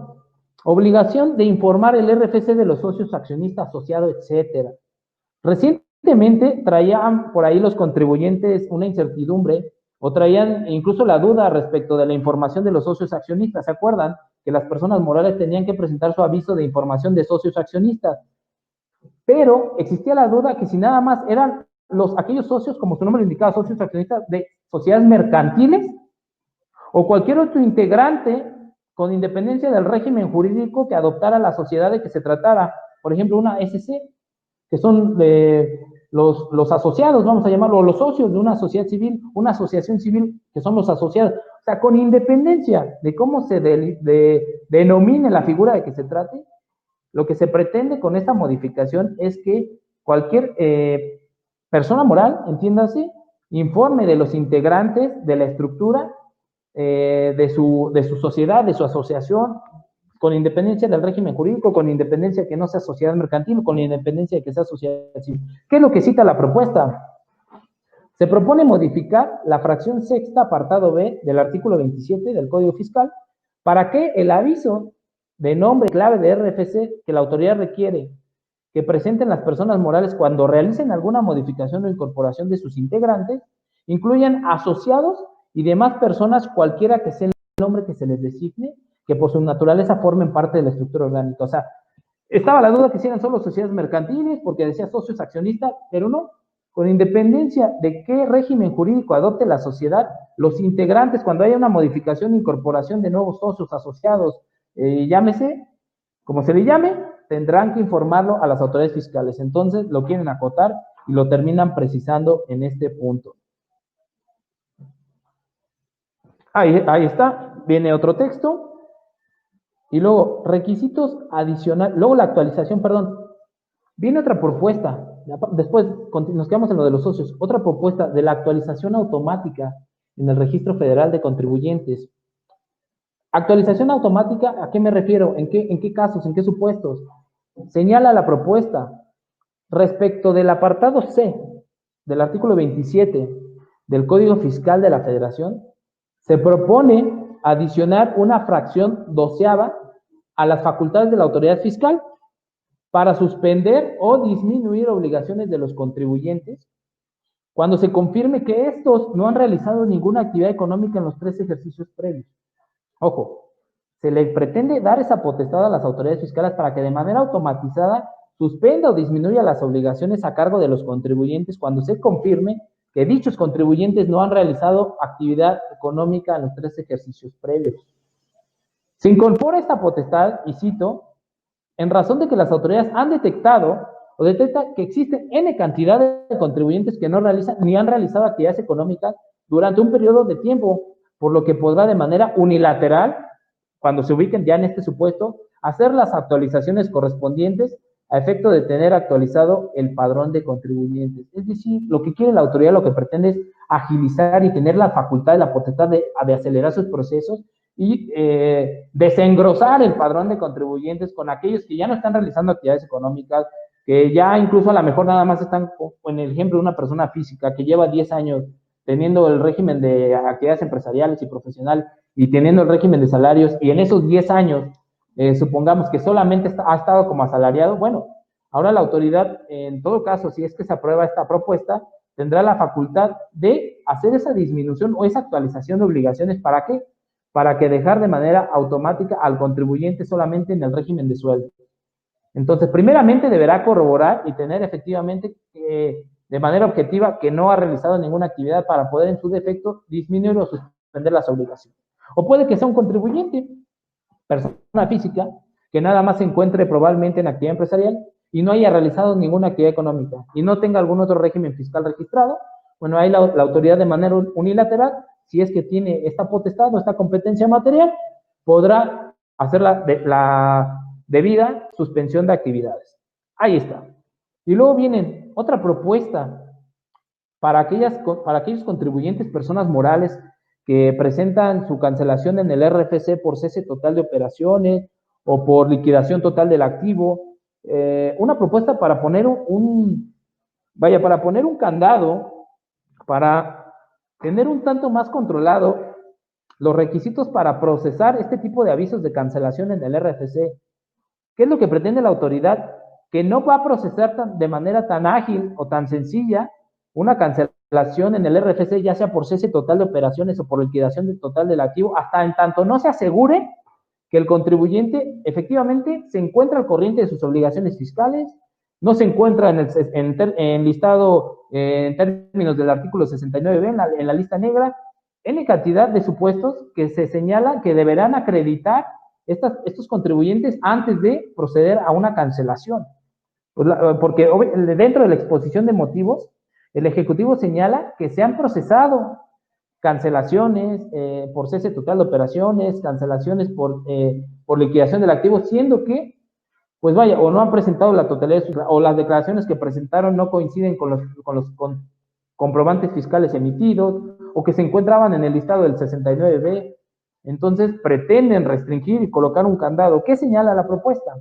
Obligación de informar el RFC de los socios, accionistas, asociados, etcétera. Recientemente traían por ahí los contribuyentes una incertidumbre o traían incluso la duda respecto de la información de los socios accionistas. ¿Se acuerdan que las personas morales tenían que presentar su aviso de información de socios accionistas? Pero existía la duda que si nada más eran aquellos socios, como su nombre lo indicaba, socios accionistas de sociedades mercantiles, o cualquier otro integrante con independencia del régimen jurídico que adoptara la sociedad de que se tratara, por ejemplo, una SC, que son los asociados, vamos a llamarlo, los socios de una sociedad civil, una asociación civil, que son los asociados. O sea, con independencia de cómo se denomine la figura de que se trate, lo que se pretende con esta modificación es que cualquier persona moral, entiéndase, informe de los integrantes de la estructura de su sociedad, de su asociación, con independencia del régimen jurídico, con independencia de que no sea sociedad mercantil, con independencia de que sea sociedad civil. ¿Qué es lo que cita la propuesta? Se propone modificar la fracción sexta, apartado B, del artículo 27 del Código Fiscal, para que el aviso de nombre clave de RFC que la autoridad requiere que presenten las personas morales cuando realicen alguna modificación o incorporación de sus integrantes, incluyan asociados y demás personas, cualquiera que sea el nombre que se les designe, que por su naturaleza formen parte de la estructura orgánica. O sea, estaba la duda que si eran solo sociedades mercantiles, porque decía socios accionistas, pero no. Con independencia de qué régimen jurídico adopte la sociedad, los integrantes, cuando haya una modificación e incorporación de nuevos socios asociados, llámese, como se le llame, tendrán que informarlo a las autoridades fiscales. Entonces lo quieren acotar y lo terminan precisando en este punto. Ahí está, viene otro texto. Y luego, requisitos adicionales, luego la actualización, perdón. Viene otra propuesta, después nos quedamos en lo de los socios, otra propuesta de la actualización automática en el Registro Federal de Contribuyentes. Actualización automática, ¿a qué me refiero? ¿En qué casos? ¿En qué supuestos? Señala la propuesta respecto del apartado C del artículo 27 del Código Fiscal de la Federación. Se propone adicionar una fracción doceava a las facultades de la autoridad fiscal para suspender o disminuir obligaciones de los contribuyentes cuando se confirme que estos no han realizado ninguna actividad económica en los 3 ejercicios previos. Ojo, se le pretende dar esa potestad a las autoridades fiscales para que de manera automatizada suspenda o disminuya las obligaciones a cargo de los contribuyentes cuando se confirme que dichos contribuyentes no han realizado actividad económica en los 3 ejercicios previos. Se incorpora esta potestad, y cito, en razón de que las autoridades han detectado o detectan que existen N cantidad de contribuyentes que no realizan ni han realizado actividades económicas durante un periodo de tiempo, por lo que podrá de manera unilateral, cuando se ubiquen ya en este supuesto, hacer las actualizaciones correspondientes a efecto de tener actualizado el padrón de contribuyentes. Es decir, lo que quiere la autoridad, lo que pretende es agilizar y tener la facultad y la potestad de acelerar sus procesos y desengrosar el padrón de contribuyentes con aquellos que ya no están realizando actividades económicas, que ya incluso a lo mejor nada más están, en el ejemplo de una persona física que lleva 10 años teniendo el régimen de actividades empresariales y profesionales y teniendo el régimen de salarios, y en esos 10 años supongamos que solamente ha estado como asalariado. Bueno, ahora la autoridad, en todo caso, si es que se aprueba esta propuesta, tendrá la facultad de hacer esa disminución o esa actualización de obligaciones. ¿Para qué? Para que dejar de manera automática al contribuyente solamente en el régimen de sueldo. Entonces, primeramente deberá corroborar y tener efectivamente de manera objetiva que no ha realizado ninguna actividad para poder en su defecto disminuir o suspender las obligaciones. O puede que sea un contribuyente, persona física, que nada más se encuentre probablemente en actividad empresarial y no haya realizado ninguna actividad económica y no tenga algún otro régimen fiscal registrado. Bueno, ahí la autoridad de manera unilateral, si es que tiene esta potestad o esta competencia material, podrá hacer la debida suspensión de actividades. Ahí está. Y luego viene otra propuesta para aquellos contribuyentes, personas morales, que presentan su cancelación en el RFC por cese total de operaciones o por liquidación total del activo. Una propuesta para poner para poner un candado, para tener un tanto más controlado los requisitos para procesar este tipo de avisos de cancelación en el RFC. ¿Qué es lo que pretende la autoridad? Que no va a procesar de manera tan ágil o tan sencilla una cancelación en el RFC, ya sea por cese total de operaciones o por liquidación total del activo, hasta en tanto no se asegure que el contribuyente efectivamente se encuentra al corriente de sus obligaciones fiscales, no se encuentra en listado en términos del artículo 69B en la lista negra, N cantidad de supuestos que se señalan que deberán acreditar estos contribuyentes antes de proceder a una cancelación. Porque dentro de la exposición de motivos, el Ejecutivo señala que se han procesado cancelaciones por cese total de operaciones, cancelaciones por liquidación del activo, siendo que, pues vaya, o no han presentado la totalidad de o las declaraciones que presentaron no coinciden con los comprobantes fiscales emitidos, o que se encontraban en el listado del 69B. Entonces, pretenden restringir y colocar un candado. ¿Qué señala la propuesta?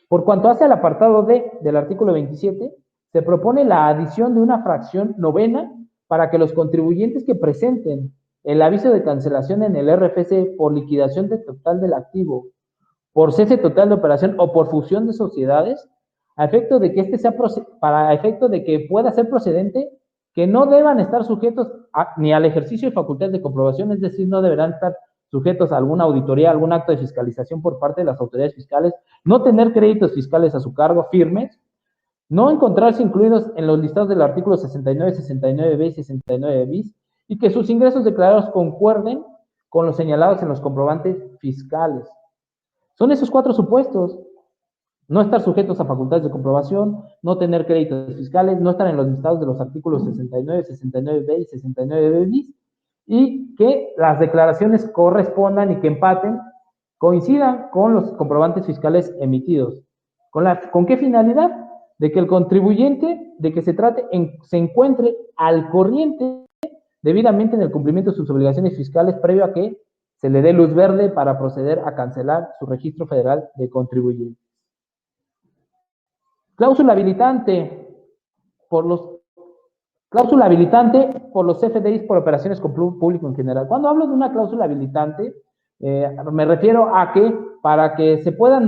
Por cuanto hace al apartado D del artículo 27, se propone la adición de una fracción novena para que los contribuyentes que presenten el aviso de cancelación en el RFC por liquidación total del activo, por cese total de operación o por fusión de sociedades, a efecto de que para efecto de que pueda ser procedente, que no deban estar sujetos ni al ejercicio de facultades de comprobación, es decir, no deberán estar sujetos a alguna auditoría, algún acto de fiscalización por parte de las autoridades fiscales, no tener créditos fiscales a su cargo firmes, no encontrarse incluidos en los listados del artículo 69, 69b y 69 bis, y que sus ingresos declarados concuerden con los señalados en los comprobantes fiscales. Son esos 4 supuestos: no estar sujetos a facultades de comprobación, no tener créditos fiscales, no estar en los listados de los artículos 69, 69b y 69b bis, y que las declaraciones correspondan y que empaten, coincidan con los comprobantes fiscales emitidos. ¿Con qué finalidad? De que el contribuyente de que se trate se encuentre al corriente debidamente en el cumplimiento de sus obligaciones fiscales previo a que se le dé luz verde para proceder a cancelar su registro federal de contribuyentes. Cláusula habilitante por los CFDIs por operaciones con público en general. Cuando hablo de una cláusula habilitante, me refiero a que para que se pueda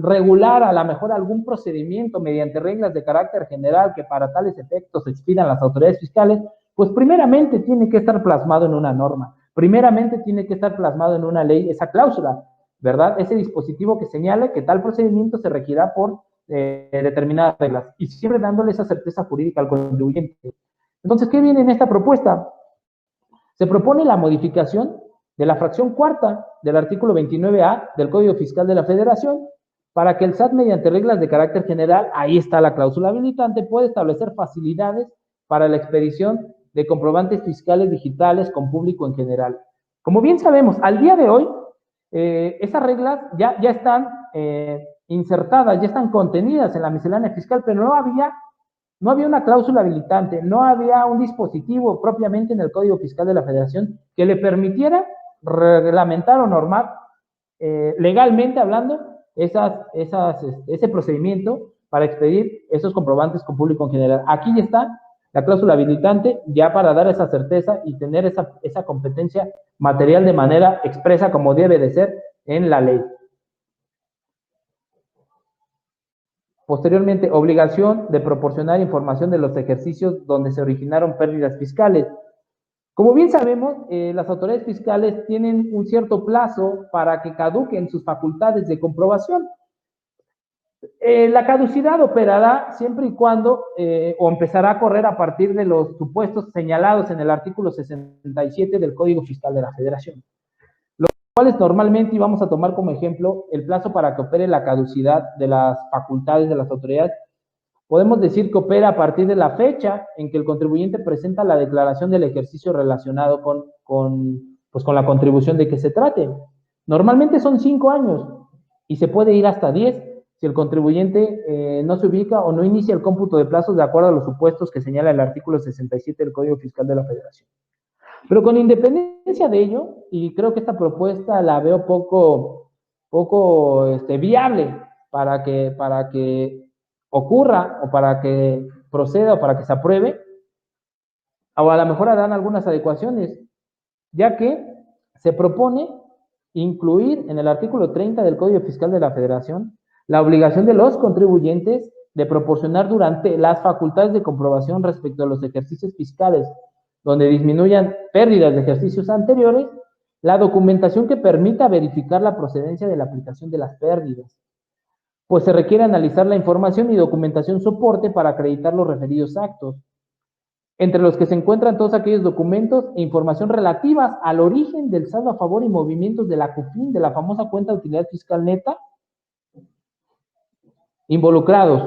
regular a lo mejor algún procedimiento mediante reglas de carácter general que para tales efectos expidan las autoridades fiscales, pues primeramente tiene que estar plasmado en una norma, primeramente tiene que estar plasmado en una ley esa cláusula, ¿verdad? Ese dispositivo que señale que tal procedimiento se regirá por determinadas reglas y siempre dándole esa certeza jurídica al contribuyente. Entonces, ¿qué viene en esta propuesta? Se propone la modificación de la fracción cuarta del artículo 29A del Código Fiscal de la Federación para que el SAT, mediante reglas de carácter general, ahí está la cláusula habilitante, puede establecer facilidades para la expedición de comprobantes fiscales digitales con público en general. Como bien sabemos, al día de hoy, esas reglas ya están insertadas, ya están contenidas en la miscelánea fiscal, pero no había una cláusula habilitante, no había un dispositivo propiamente en el Código Fiscal de la Federación que le permitiera reglamentar o normar legalmente hablando ese procedimiento para expedir esos comprobantes con público en general. Aquí ya está la cláusula habilitante ya para dar esa certeza y tener esa competencia material de manera expresa como debe de ser en la ley. Posteriormente, obligación de proporcionar información de los ejercicios donde se originaron pérdidas fiscales. Como bien sabemos, las autoridades fiscales tienen un cierto plazo para que caduquen sus facultades de comprobación. La caducidad operará siempre y cuando, o empezará a correr a partir de los supuestos señalados en el artículo 67 del Código Fiscal de la Federación. Los cuales normalmente, y vamos a tomar como ejemplo, el plazo para que opere la caducidad de las facultades de las autoridades, podemos decir que opera a partir de la fecha en que el contribuyente presenta la declaración del ejercicio relacionado con la contribución de que se trate. Normalmente son 5 años y se puede ir hasta 10 si el contribuyente no se ubica o no inicia el cómputo de plazos de acuerdo a los supuestos que señala el artículo 67 del Código Fiscal de la Federación. Pero con independencia de ello, y creo que esta propuesta la veo poco viable para que ocurra o para que proceda o para que se apruebe, o a lo mejor harán algunas adecuaciones, ya que se propone incluir en el artículo 30 del Código Fiscal de la Federación la obligación de los contribuyentes de proporcionar durante las facultades de comprobación respecto a los ejercicios fiscales donde disminuyan pérdidas de ejercicios anteriores, la documentación que permita verificar la procedencia de la aplicación de las pérdidas, pues se requiere analizar la información y documentación soporte para acreditar los referidos actos, entre los que se encuentran todos aquellos documentos e información relativas al origen del saldo a favor y movimientos de la CUFIN, de la famosa cuenta de utilidad fiscal neta, involucrados,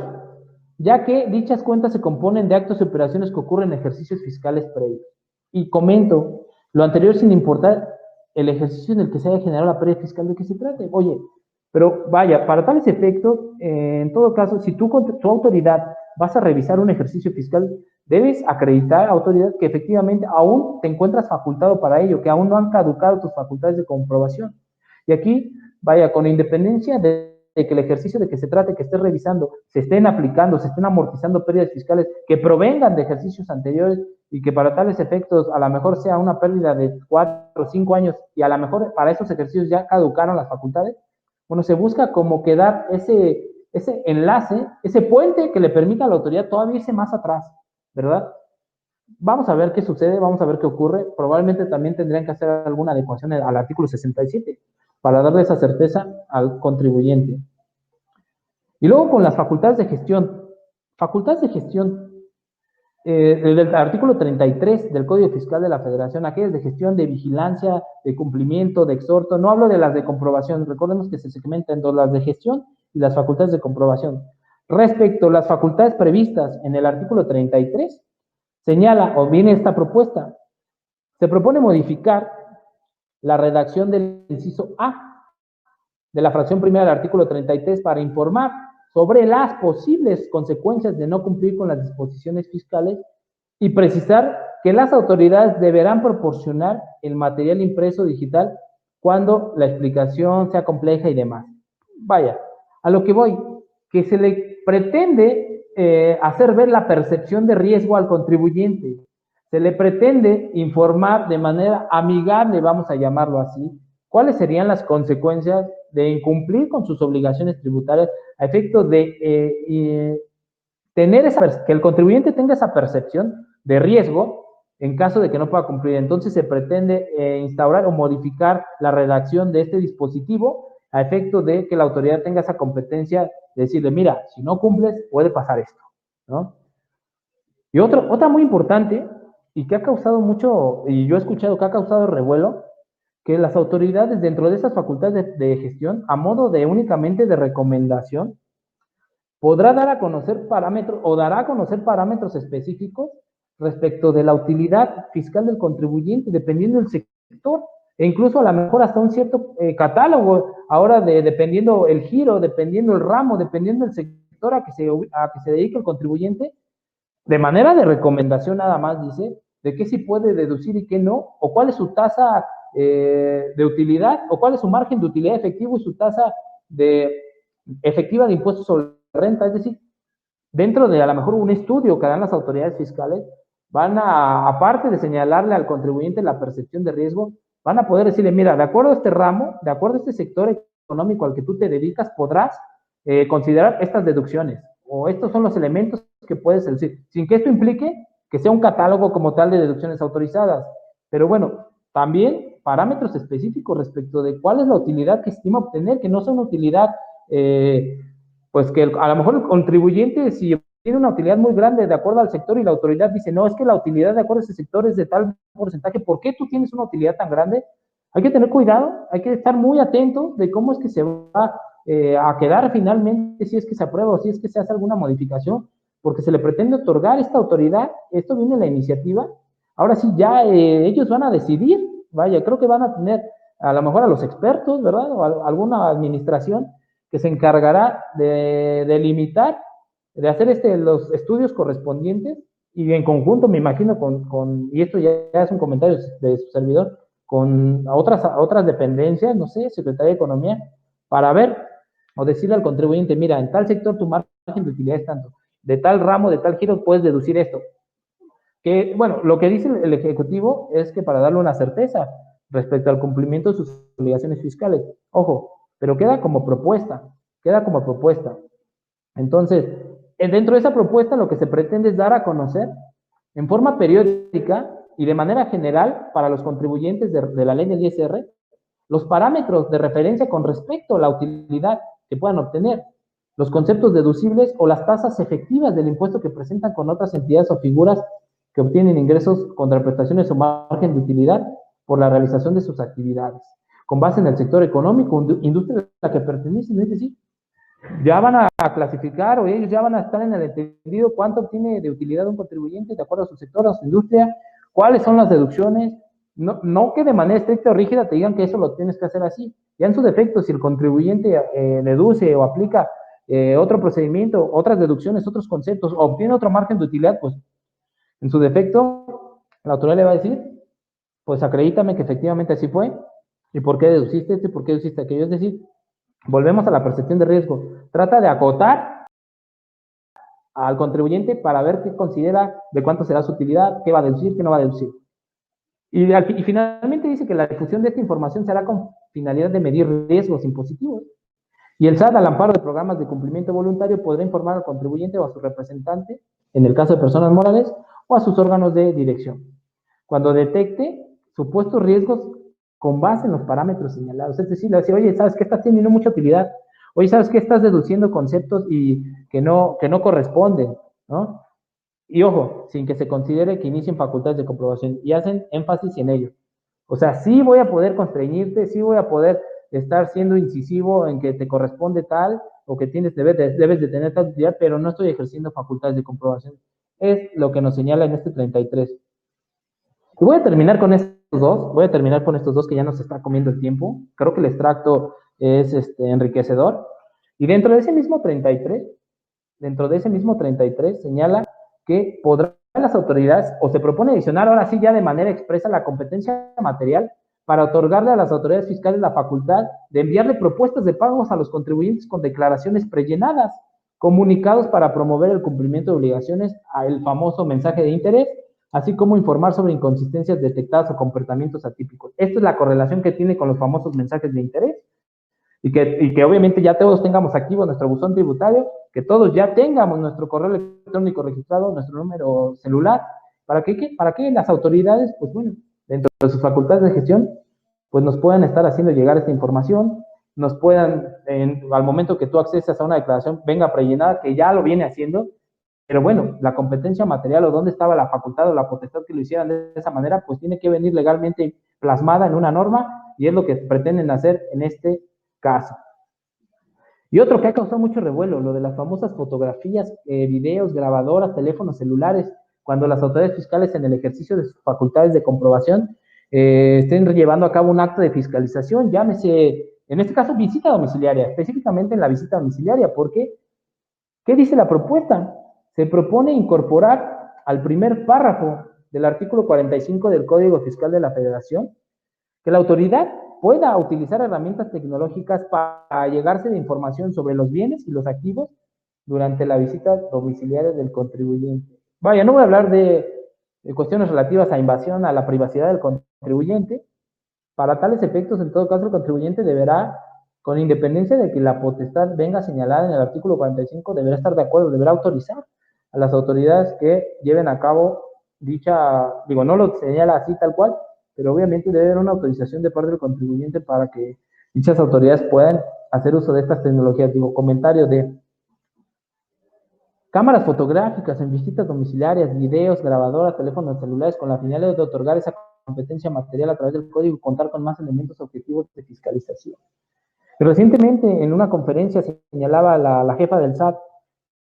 ya que dichas cuentas se componen de actos y operaciones que ocurren en ejercicios fiscales previos. Y comento, lo anterior sin importar el ejercicio en el que se haya generado la pérdida fiscal de que se trate. Oye, pero vaya, para tales efectos, en todo caso, si tu autoridad vas a revisar un ejercicio fiscal, debes acreditar a autoridad que efectivamente aún te encuentras facultado para ello, que aún no han caducado tus facultades de comprobación. Y aquí, vaya, con independencia de que el ejercicio de que se trate, que estés revisando, se estén aplicando, se estén amortizando pérdidas fiscales que provengan de ejercicios anteriores y que para tales efectos a lo mejor sea una pérdida de 4 o 5 años y a lo mejor para esos ejercicios ya caducaron las facultades, bueno, se busca como que dar ese enlace, ese puente que le permita a la autoridad todavía irse más atrás, ¿verdad? Vamos a ver qué sucede, vamos a ver qué ocurre. Probablemente también tendrían que hacer alguna adecuación al artículo 67 para darle esa certeza al contribuyente. Y luego con las facultades de gestión. Facultades de gestión, el artículo 33 del Código Fiscal de la Federación, aquellas de gestión, de vigilancia, de cumplimiento, de exhorto, no hablo de las de comprobación, recordemos que se segmentan en dos, las de gestión y las facultades de comprobación. Respecto a las facultades previstas en el artículo 33, señala, o viene esta propuesta, se propone modificar la redacción del inciso A de la fracción primera del artículo 33 para informar sobre las posibles consecuencias de no cumplir con las disposiciones fiscales y precisar que las autoridades deberán proporcionar el material impreso digital cuando la explicación sea compleja y demás. Vaya, a lo que voy, que se le pretende hacer ver la percepción de riesgo al contribuyente, se le pretende informar de manera amigable, vamos a llamarlo así, cuáles serían las consecuencias de incumplir con sus obligaciones tributarias a efecto de tener que el contribuyente tenga esa percepción de riesgo en caso de que no pueda cumplir. Entonces se pretende instaurar o modificar la redacción de este dispositivo a efecto de que la autoridad tenga esa competencia de decirle, mira, si no cumples, puede pasar esto, ¿no? Y otra muy importante, y que ha causado mucho, y yo he escuchado que ha causado revuelo, que las autoridades dentro de esas facultades de gestión, a modo de únicamente de recomendación, podrá dar a conocer parámetros o dará a conocer parámetros específicos respecto de la utilidad fiscal del contribuyente, dependiendo del sector, e incluso a lo mejor hasta un cierto catálogo, ahora dependiendo el giro, dependiendo el ramo, dependiendo el sector a que se dedique el contribuyente, de manera de recomendación nada más dice, de qué sí puede deducir y qué no, o cuál es su tasa de utilidad, o cuál es su margen de utilidad efectivo y su tasa efectiva de impuestos sobre renta. Es decir, dentro de a lo mejor un estudio que dan las autoridades fiscales, van a, aparte de señalarle al contribuyente la percepción de riesgo, van a poder decirle, mira, de acuerdo a este ramo, de acuerdo a este sector económico al que tú te dedicas, podrás considerar estas deducciones, o estos son los elementos que puedes deducir, sin que esto implique que sea un catálogo como tal de deducciones autorizadas. Pero bueno, también parámetros específicos respecto de cuál es la utilidad que estima obtener, que no sea una utilidad, pues que a lo mejor el contribuyente, si tiene una utilidad muy grande de acuerdo al sector y la autoridad dice, no, es que la utilidad de acuerdo a ese sector es de tal porcentaje, ¿por qué tú tienes una utilidad tan grande? Hay que tener cuidado, hay que estar muy atento de cómo es que se va a quedar finalmente, si es que se aprueba o si es que se hace alguna modificación, porque se le pretende otorgar esta autoridad, esto viene en la iniciativa, ahora sí ya ellos van a decidir, vaya, creo que van a tener a lo mejor a los expertos, ¿verdad? O a alguna administración que se encargará de limitar, de hacer los estudios correspondientes y en conjunto, me imagino, y esto ya es un comentario de su servidor, con otras dependencias, no sé, Secretaría de Economía, para ver o decirle al contribuyente, mira, en tal sector tu margen de utilidad es tanto, de tal ramo, de tal giro puedes deducir esto. Que, bueno, lo que dice el Ejecutivo es que para darle una certeza respecto al cumplimiento de sus obligaciones fiscales, ojo, pero queda como propuesta. Entonces, dentro de esa propuesta lo que se pretende es dar a conocer en forma periódica y de manera general para los contribuyentes de la ley del ISR los parámetros de referencia con respecto a la utilidad que puedan obtener, los conceptos deducibles o las tasas efectivas del impuesto que presentan con otras entidades o figuras que obtienen ingresos, contraprestaciones o margen de utilidad por la realización de sus actividades, con base en el sector económico, industria a la que pertenecen, es decir, ya van a clasificar o ellos ya van a estar en el entendido cuánto obtiene de utilidad un contribuyente de acuerdo a su sector, a su industria, cuáles son las deducciones, no que de manera estricta o rígida te digan que eso lo tienes que hacer así, ya en su defecto, si el contribuyente deduce o aplica otro procedimiento, otras deducciones, otros conceptos, o obtiene otro margen de utilidad, pues en su defecto, la autoridad le va a decir, pues acredítame que efectivamente así fue, y por qué deduciste esto y por qué deduciste aquello. Es decir, volvemos a la percepción de riesgo. Trata de acotar al contribuyente para ver qué considera, de cuánto será su utilidad, qué va a deducir, qué no va a deducir. Y finalmente dice que la difusión de esta información será con finalidad de medir riesgos impositivos. Y el SAT, al amparo de programas de cumplimiento voluntario, podrá informar al contribuyente o a su representante, en el caso de personas morales, o a sus órganos de dirección, cuando detecte supuestos riesgos con base en los parámetros señalados. Es decir, le decir, oye, ¿sabes qué? Estás teniendo mucha utilidad. Oye, ¿sabes qué? Estás deduciendo conceptos y que no corresponden, ¿no? Y ojo, sin que se considere que inicien facultades de comprobación, y hacen énfasis en ello. O sea, sí voy a poder constreñirte, sí voy a poder estar siendo incisivo en que te corresponde tal, o que debes de tener tal utilidad, pero no estoy ejerciendo facultades de comprobación. Es lo que nos señala en este 33. Y voy a terminar con estos dos que ya nos está comiendo el tiempo. Creo que el extracto es enriquecedor. Y dentro de ese mismo 33 señala que podrán las autoridades, o se propone adicionar ahora sí ya de manera expresa la competencia material para otorgarle a las autoridades fiscales la facultad de enviarle propuestas de pagos a los contribuyentes con declaraciones prellenadas, comunicados para promover el cumplimiento de obligaciones, el famoso mensaje de interés, así como informar sobre inconsistencias detectadas o comportamientos atípicos. Esta es la correlación que tiene con los famosos mensajes de interés, y que obviamente ya todos tengamos activo nuestro buzón tributario, que todos ya tengamos nuestro correo electrónico registrado, nuestro número celular, para que las autoridades, pues bueno, dentro de sus facultades de gestión, pues nos puedan estar haciendo llegar esta información, nos puedan, al momento que tú accesas a una declaración, venga prellenada, que ya lo viene haciendo, pero bueno, la competencia material o dónde estaba la facultad o la potestad que lo hicieran de esa manera, pues tiene que venir legalmente plasmada en una norma, y es lo que pretenden hacer en este caso. Y otro que ha causado mucho revuelo, lo de las famosas fotografías, videos, grabadoras, teléfonos celulares, cuando las autoridades fiscales en el ejercicio de sus facultades de comprobación estén llevando a cabo un acto de fiscalización, llámese, en este caso, visita domiciliaria, específicamente en la visita domiciliaria, porque, ¿qué dice la propuesta? Se propone incorporar al primer párrafo del artículo 45 del Código Fiscal de la Federación que la autoridad pueda utilizar herramientas tecnológicas para llegarse de información sobre los bienes y los activos durante la visita domiciliaria del contribuyente. Vaya, no voy a hablar de cuestiones relativas a invasión a la privacidad del contribuyente. Para tales efectos, en todo caso, el contribuyente deberá, con independencia de que la potestad venga señalada en el artículo 45, deberá estar de acuerdo, deberá autorizar a las autoridades que lleven a cabo dicha, digo, no lo señala así tal cual, pero obviamente debe haber una autorización de parte del contribuyente para que dichas autoridades puedan hacer uso de estas tecnologías. Digo, comentario de cámaras fotográficas en visitas domiciliarias, videos, grabadoras, teléfonos celulares, con la finalidad de otorgar esa competencia material a través del código y contar con más elementos objetivos de fiscalización. Recientemente, en una conferencia, señalaba la jefa del SAT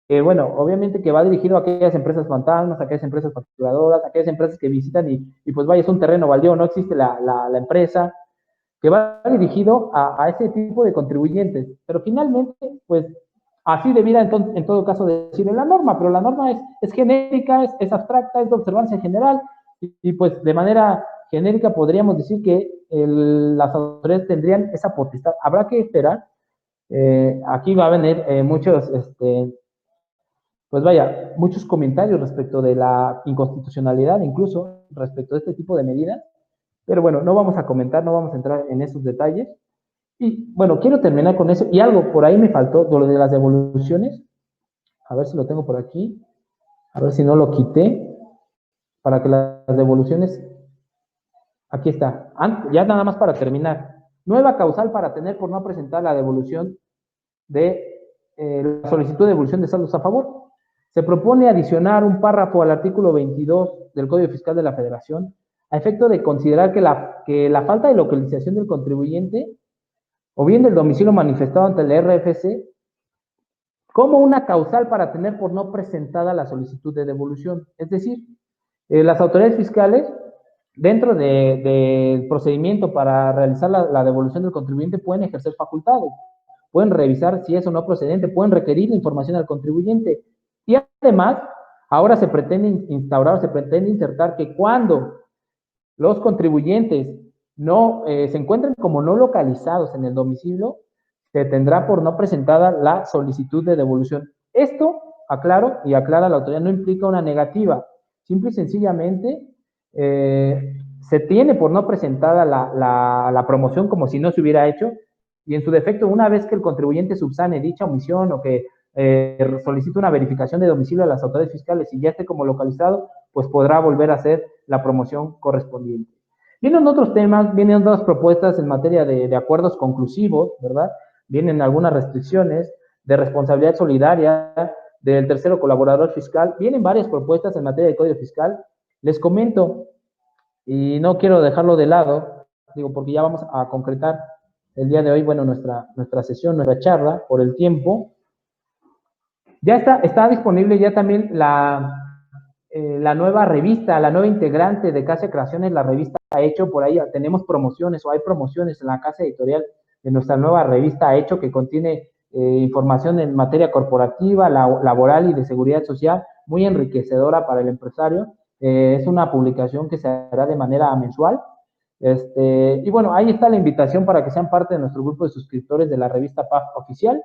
que, bueno, obviamente que va dirigido a aquellas empresas fantasmas, a aquellas empresas facturadoras, a aquellas empresas que visitan y pues vaya, es un terreno baldío, no existe la empresa, que va dirigido a ese tipo de contribuyentes. Pero finalmente, pues así debiera en todo caso decir en la norma, pero la norma es genérica, es abstracta, es de observancia general, y pues de manera genérica podríamos decir que las autoridades tendrían esa potestad. Habrá que esperar. Aquí va a venir muchos, pues vaya, muchos comentarios respecto de la inconstitucionalidad, incluso respecto a este tipo de medidas. Pero bueno, no vamos a comentar, no vamos a entrar en esos detalles. Y bueno, quiero terminar con eso. Y algo por ahí me faltó, lo de las devoluciones. A ver si lo tengo por aquí. A ver si no lo quité. Para que las devoluciones. Aquí está. Ya nada más para terminar. Nueva causal para tener por no presentar la devolución de la solicitud de devolución de saldos a favor. Se propone adicionar un párrafo al artículo 22 del Código Fiscal de la Federación a efecto de considerar que la falta de localización del contribuyente o bien del domicilio manifestado ante el RFC como una causal para tener por no presentada la solicitud de devolución. Es decir, las autoridades fiscales, dentro del procedimiento para realizar la devolución del contribuyente, pueden ejercer facultades. pueden revisar si es o no procedente, pueden requerir la información al contribuyente. Y además, ahora se pretende instaurar, se pretende insertar que cuando los contribuyentes no se encuentren como no localizados en el domicilio, se tendrá por no presentada la solicitud de devolución. Esto, aclaro y aclara la autoridad, no implica una negativa. Simple y sencillamente se tiene por no presentada la promoción como si no se hubiera hecho, y en su defecto, una vez que el contribuyente subsane dicha omisión o que solicite una verificación de domicilio a las autoridades fiscales y ya esté como localizado, pues podrá volver a hacer la promoción correspondiente. Vienen otros temas, vienen otras propuestas en materia de acuerdos conclusivos, ¿verdad? Vienen algunas restricciones de responsabilidad solidaria del tercero colaborador fiscal, vienen varias propuestas en materia de código fiscal. Les comento, y no quiero dejarlo de lado, digo, porque ya vamos a concretar el día de hoy, bueno, nuestra sesión, nuestra charla, por el tiempo. Ya está disponible ya también la nueva revista, la nueva integrante de Casa de Creaciones, la revista Hecho. Por ahí tenemos promociones o hay promociones en la casa editorial de nuestra nueva revista Hecho, que contiene información en materia corporativa, laboral y de seguridad social, muy enriquecedora para el empresario. Es una publicación que se hará de manera mensual. Y bueno, ahí está la invitación para que sean parte de nuestro grupo de suscriptores de la revista PAF oficial.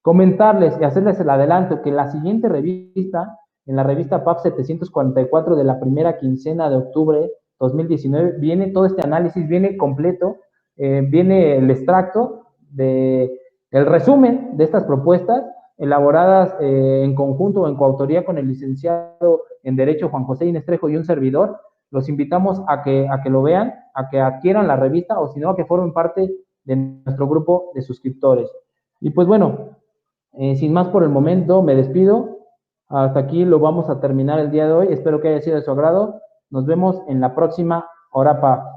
Comentarles y hacerles el adelanto que la siguiente revista, en la revista PAF 744 de la primera quincena de octubre 2019, viene todo este análisis, viene completo, viene el extracto el resumen de estas propuestas elaboradas en conjunto o en coautoría con el licenciado en Derecho Juan José Inestrejo y un servidor. Los invitamos a que lo vean, a que adquieran la revista o si no, a que formen parte de nuestro grupo de suscriptores. Y pues bueno, sin más por el momento, me despido. Hasta aquí lo vamos a terminar el día de hoy. Espero que haya sido de su agrado. Nos vemos en la próxima Hora PAF.